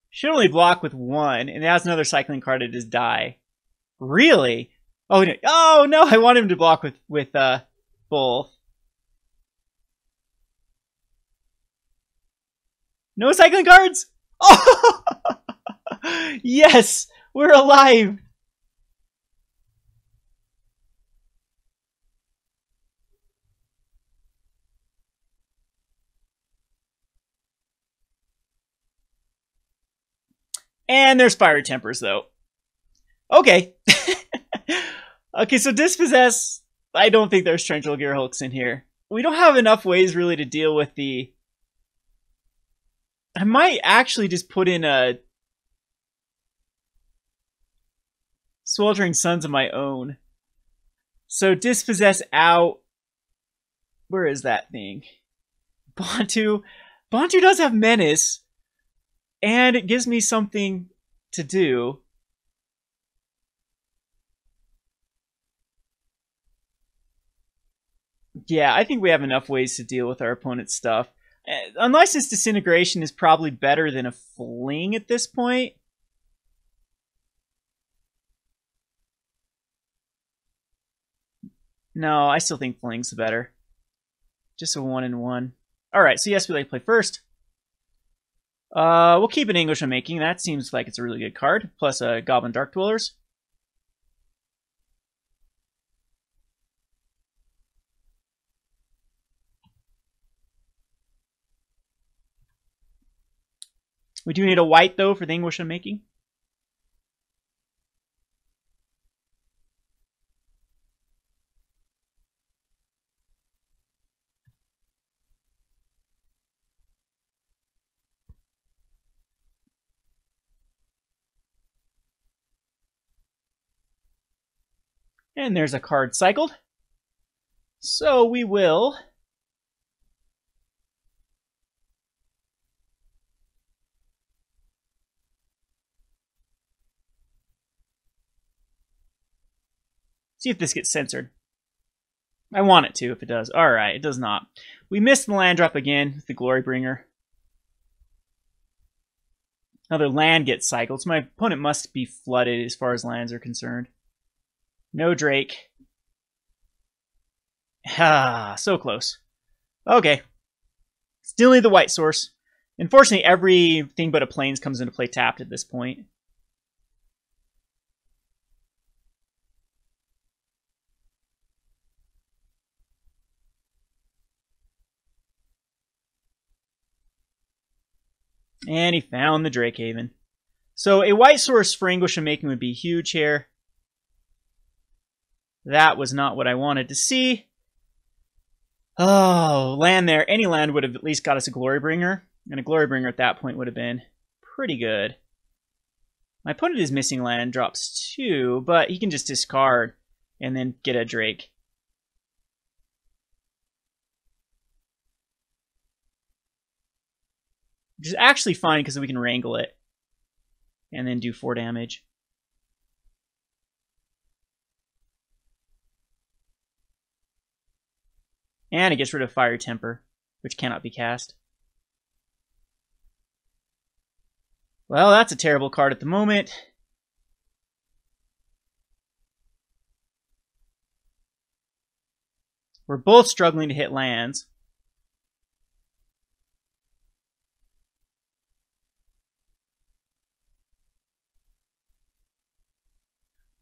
Should only block with 1, and it has another cycling card at his die. Really? Oh no! Oh no! I want him to block with both. No cycling cards. Oh! Yes, we're alive. And there's Fiery Tempers, though. Okay. Okay, so Dispossess, I don't think there's Torrential Gearhulks in here. We don't have enough ways, really, to deal with the... I might actually just put in a... Sweltering Suns of my own. So Dispossess out... Where is that thing? Bontu. Bontu does have Menace. And it gives me something to do. Yeah, I think we have enough ways to deal with our opponent's stuff. Unlicensed Disintegration is probably better than a Fling at this point. No, I still think Fling's better. Just a 1-1. Alright, so yes, we like to play first. We'll keep an Anguished Unmaking. That seems like it's a really good card. Plus a Goblin Dark-Dwellers. We do need a white, though, for the Anguished Unmaking. And there's a card cycled. So we will... see if this gets censored. I want it to if it does. Alright, it does not. We missed the land drop again with the Glorybringer. Another land gets cycled, so my opponent must be flooded as far as lands are concerned. No Drake. Ah, so close. Okay. Still need the white source. Unfortunately, everything but a plains comes into play tapped at this point. And he found the Drake Haven. So a white source for Anguished Unmaking would be huge here. That was not what I wanted to see. Oh, land there. Any land would have at least got us a Glorybringer. And a Glorybringer at that point would have been pretty good. My opponent is missing land, drops 2, but he can just discard and then get a Drake. Which is actually fine because we can Wrangle it. And then do 4 damage. And it gets rid of Fire Temper, which cannot be cast. Well, that's a terrible card at the moment. We're both struggling to hit lands.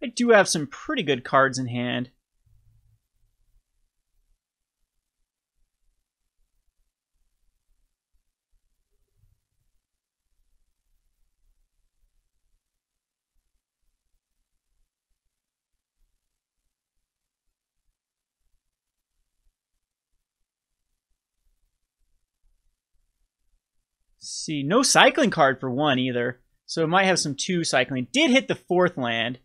I do have some pretty good cards in hand. See, no cycling card for 1 either. So it might have some 2 cycling. Did hit the 4th land.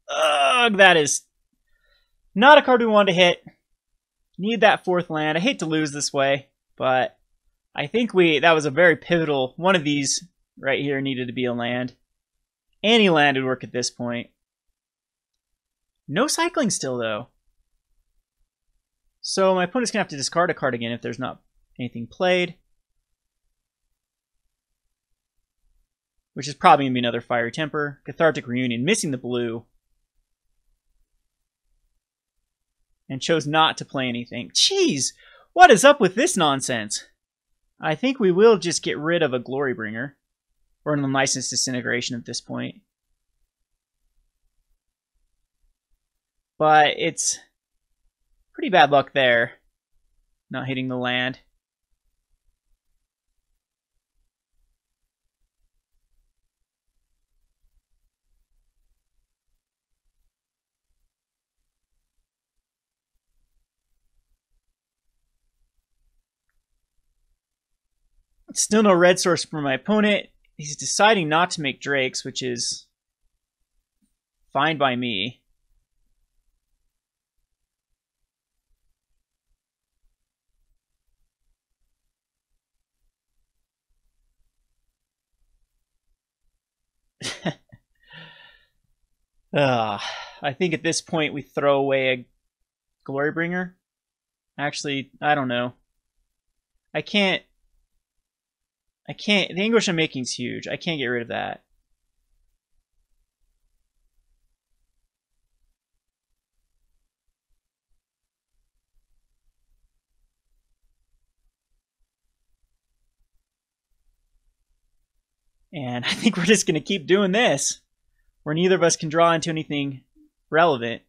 Ugh, that is not a card we wanted to hit. Need that 4th land. I hate to lose this way, but I think that was a very pivotal. One of these right here needed to be a land. Any land would work at this point. No cycling still, though. So my opponent's going to have to discard a card again if there's not anything played. Which is probably going to be another Fire Temper. Cathartic Reunion, missing the blue. And chose not to play anything. Jeez, what is up with this nonsense? I think we will just get rid of a Glorybringer. Or an Licensed Disintegration at this point. But it's pretty bad luck there. Not hitting the land. Still no red source for my opponent. He's deciding not to make Drakes, which is fine by me. I think at this point we throw away a Glorybringer. Actually, I don't know. I can't. The Anguished Unmaking's huge. I can't get rid of that. And I think we're just going to keep doing this. Where neither of us can draw into anything relevant.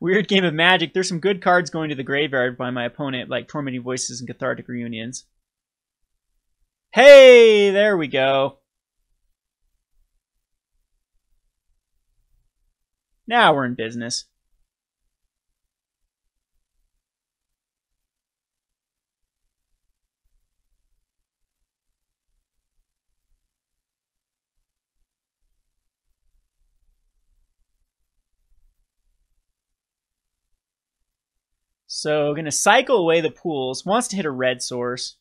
Weird game of Magic. There's some good cards going to the graveyard by my opponent, like Tormenting Voices and Cathartic Reunions. Hey, there we go. Now we're in business. So, going to cycle away the pools. Wants to hit a red source.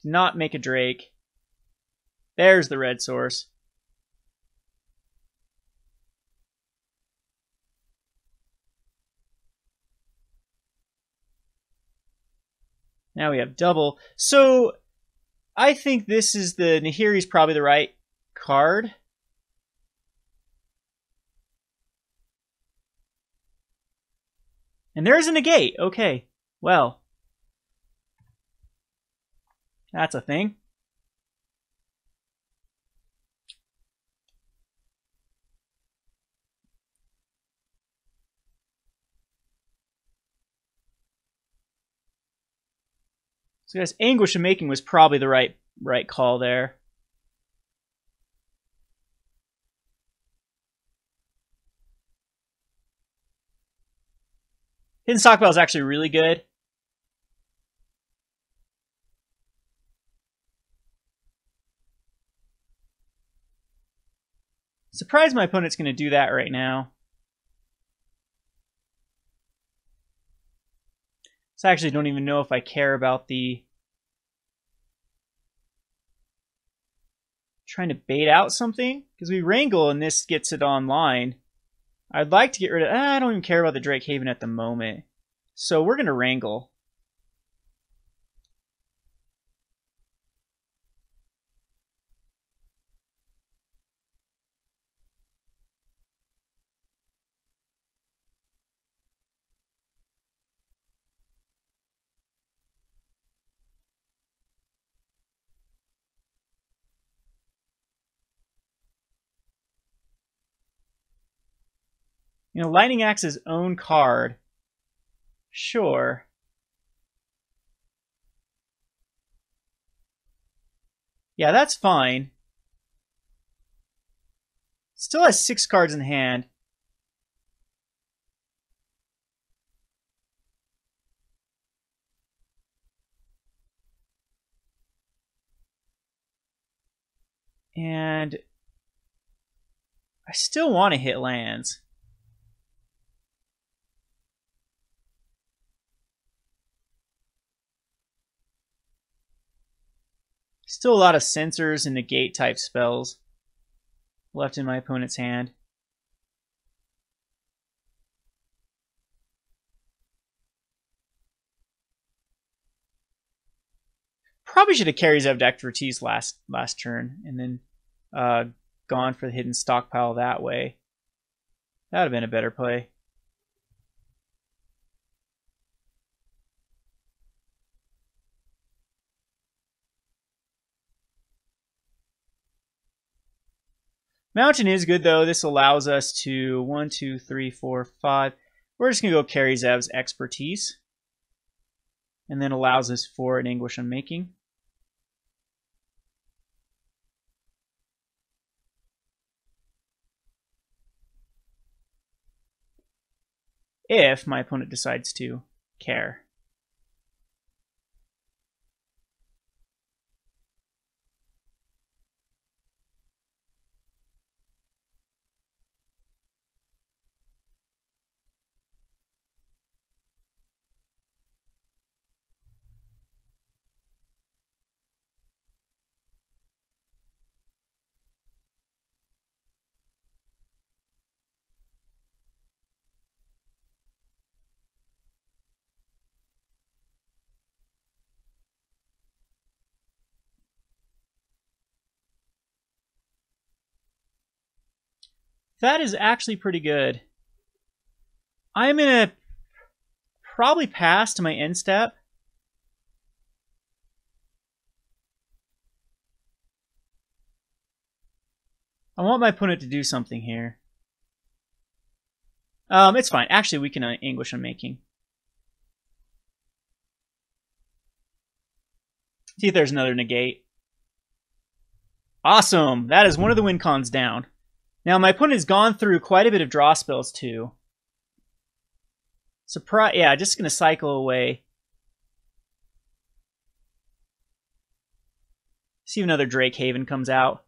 Not make a Drake. There's the red source. Now we have double. So I think this is the Nahiri's probably the right card. And there is a negate. Okay, well, that's a thing. So guys, Anguished Unmaking was probably the right call there. Hidden Stockpile is actually really good. Surprised my opponent's going to do that right now. So I actually don't even know if I care about the... Trying to bait out something? Because we Wrangle and this gets it online. I'd like to get rid of... I don't even care about the Drake Haven at the moment. So we're going to Wrangle. You know, Lightning Axe's own card. Sure. Yeah, that's fine. Still has 6 cards in hand. And I still want to hit lands. Still a lot of Censors and Negate type spells left in my opponent's hand. Probably should have Kari's Expertise last turn and then gone for the Hidden Stockpile that way. That would have been a better play. Mountain is good though. This allows us to 1, 2, 3, 4, 5. We're just gonna go Kari Zev's Expertise, and then allows us for an Anguished Unmaking. If my opponent decides to care. That is actually pretty good. I'm going to probably pass to my end step. I want my opponent to do something here. It's fine. Actually, we can Anguished Unmaking. See if there's another negate. Awesome! That is one of the win cons down. Now, my opponent has gone through quite a bit of draw spells, too. Surprise! Yeah, just going to cycle away. See if another Drake Haven comes out.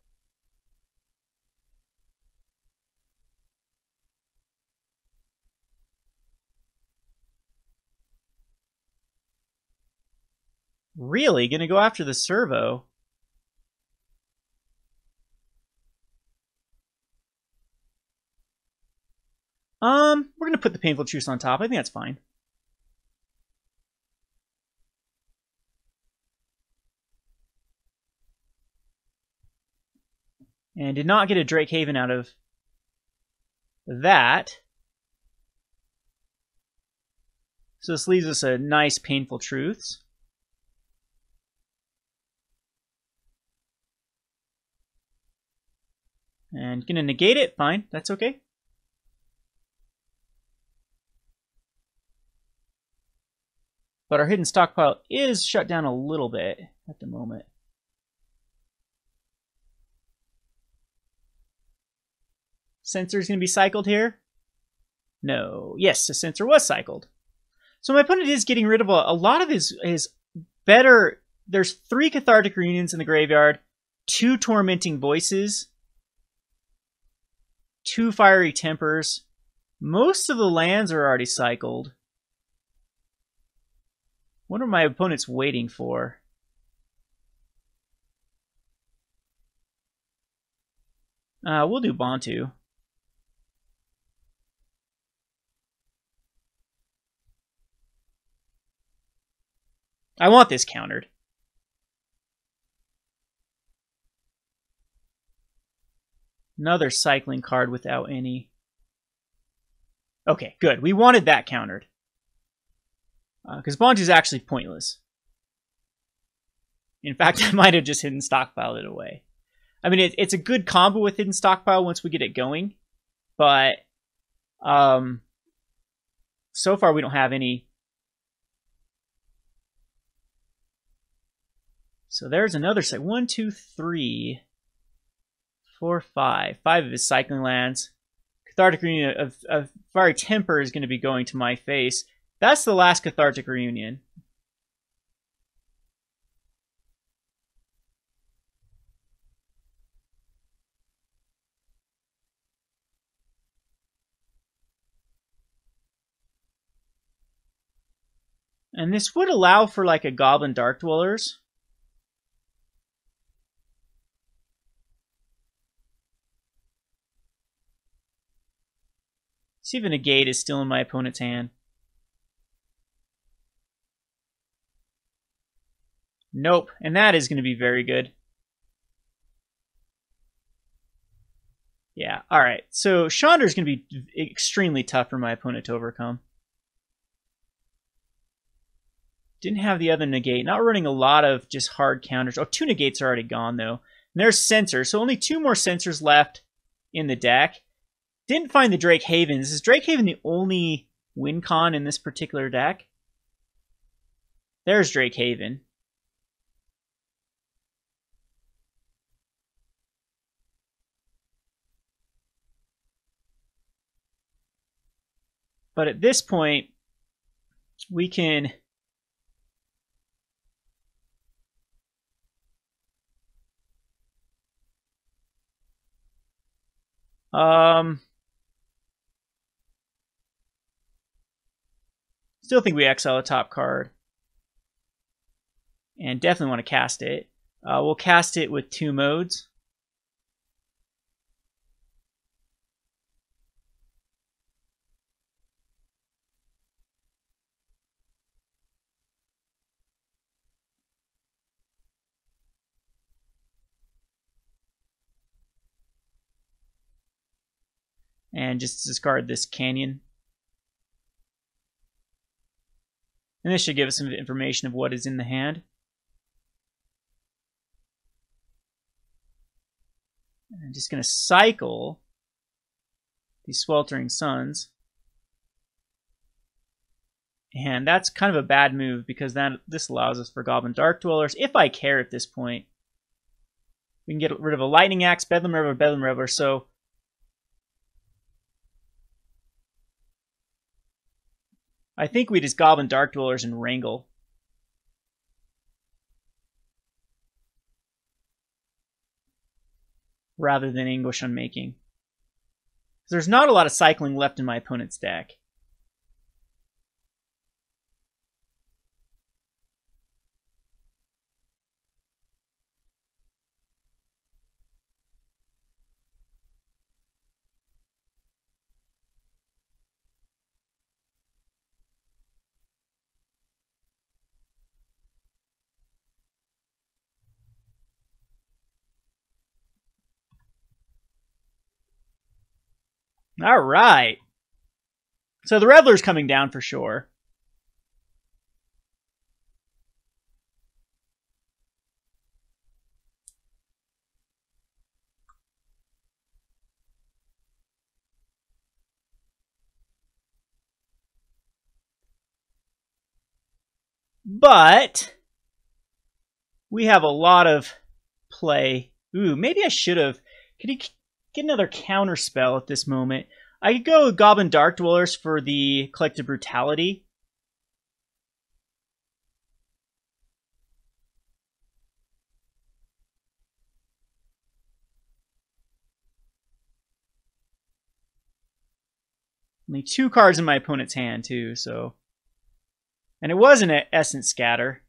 Really? Going to go after the servo? We're going to put the Painful Truce on top. I think that's fine. And did not get a Drake Haven out of that. So this leaves us a nice Painful Truths. And gonna negate it, fine, that's okay. But our Hidden Stockpile is shut down a little bit at the moment. Censor's gonna be cycled here? No. Yes, the Censor was cycled. So my opponent is getting rid of a lot of his better... There's 3 Cathartic Reunions in the graveyard, 2 Tormenting Voices, 2 Fiery Tempers. Most of the lands are already cycled. What are my opponents waiting for? We'll do Bontu. I want this countered. Another cycling card without any. Okay, good. We wanted that countered. Because Bontu is actually pointless. In fact, I might have just Hidden Stockpiled it away. I mean, it's a good combo with Hidden Stockpile once we get it going. But so far we don't have any. So there's another site. 1, 2, 3, 4, 5. 5 of his cycling lands. Cathartic Reunion of Fiery Temper is going to be going to my face. That's the last Cathartic Reunion. And this would allow for like a Goblin Dark-Dwellers. See if a negate is still in my opponent's hand. Nope, and that is going to be very good. Yeah, alright. So Chandra is going to be extremely tough for my opponent to overcome. Didn't have the other negate. Not running a lot of just hard counters. Oh, 2 negates are already gone, though. And there's Censor, so only 2 more Censors left in the deck. Didn't find the Drake Havens. Is Drake Haven the only win con in this particular deck? There's Drake Haven. But at this point, we can... Still think we exile a top card. And definitely want to cast it. We'll cast it with 2 modes. And just discard this Canyon. And this should give us some information of what is in the hand. I'm just going to cycle these Sweltering Suns. And that's kind of a bad move because this allows us for Goblin Dark-Dwellers. If I care at this point, we can get rid of a Lightning Axe, Bedlam Reveler. So I think we just Goblin Dark-Dwellers and Wrangle. Rather than Anguished Unmaking. There's not a lot of cycling left in my opponent's deck. All right. So the Reveler's coming down for sure. But we have a lot of play. Ooh, maybe I should have. Could he get another counter spell at this moment? I could go with Goblin Dark-Dwellers for the Collective Brutality. Only 2 cards in my opponent's hand, too, so... And it was an Essence Scatter.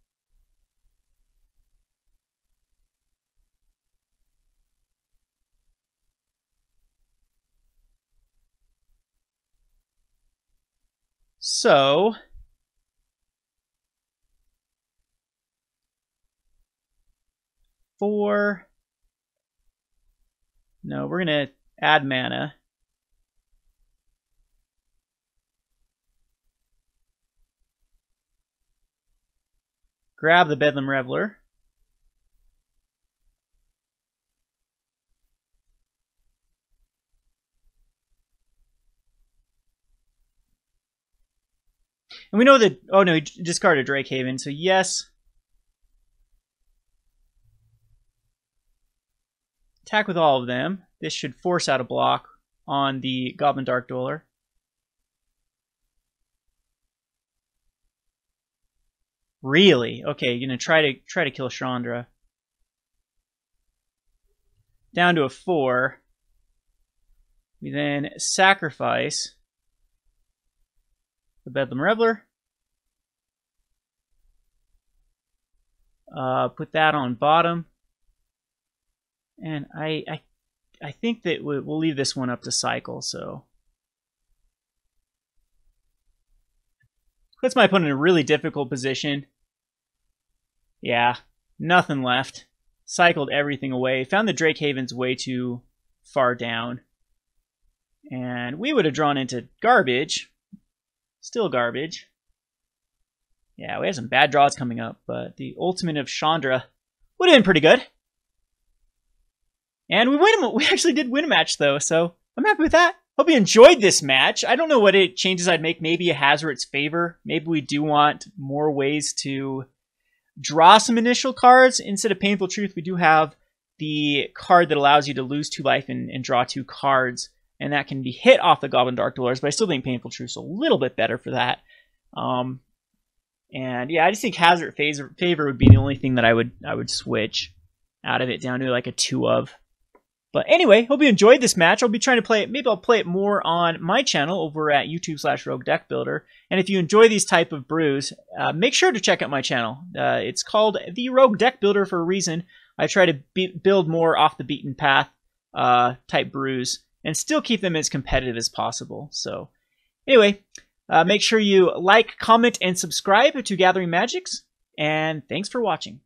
So... No, we're going to add mana. Grab the Bedlam Reveler. And we know that... Oh no, he discarded Drakehaven, so yes. Attack with all of them. This should force out a block on the Goblin Dark-Dweller. Really? Okay, you're gonna try to kill Chandra. Down to a 4. We then sacrifice the Bedlam Reveler. Put that on bottom. And I think that we'll leave this one up to cycle, so. Puts my opponent in a really difficult position. Yeah, nothing left. Cycled everything away. Found the Drakehaven's way too far down. And we would have drawn into garbage. Still garbage. Yeah, we have some bad draws coming up, but the ultimate of Chandra would have been pretty good. And we actually did win a match, though, so I'm happy with that. Hope you enjoyed this match. I don't know what changes I'd make. Maybe a Hazoret's favor. Maybe we do want more ways to draw some initial cards. Instead of Painful Truth, we do have the card that allows you to lose 2 life and draw 2 cards. And that can be hit off the Goblin Dark-Dwellers, but I still think Painful Truth's a little bit better for that. And yeah, I just think Hazoret favor would be the only thing that I would switch out of it down to like a 2 of. But anyway, hope you enjoyed this match. I'll be trying to play it. Maybe I'll play it more on my channel over at YouTube/RogueDeckBuilder. And if you enjoy these type of brews, make sure to check out my channel. It's called The Rogue Deck Builder for a reason. I try to build more off the beaten path type brews and still keep them as competitive as possible. So anyway, make sure you like, comment, and subscribe to Gathering Magics. And thanks for watching.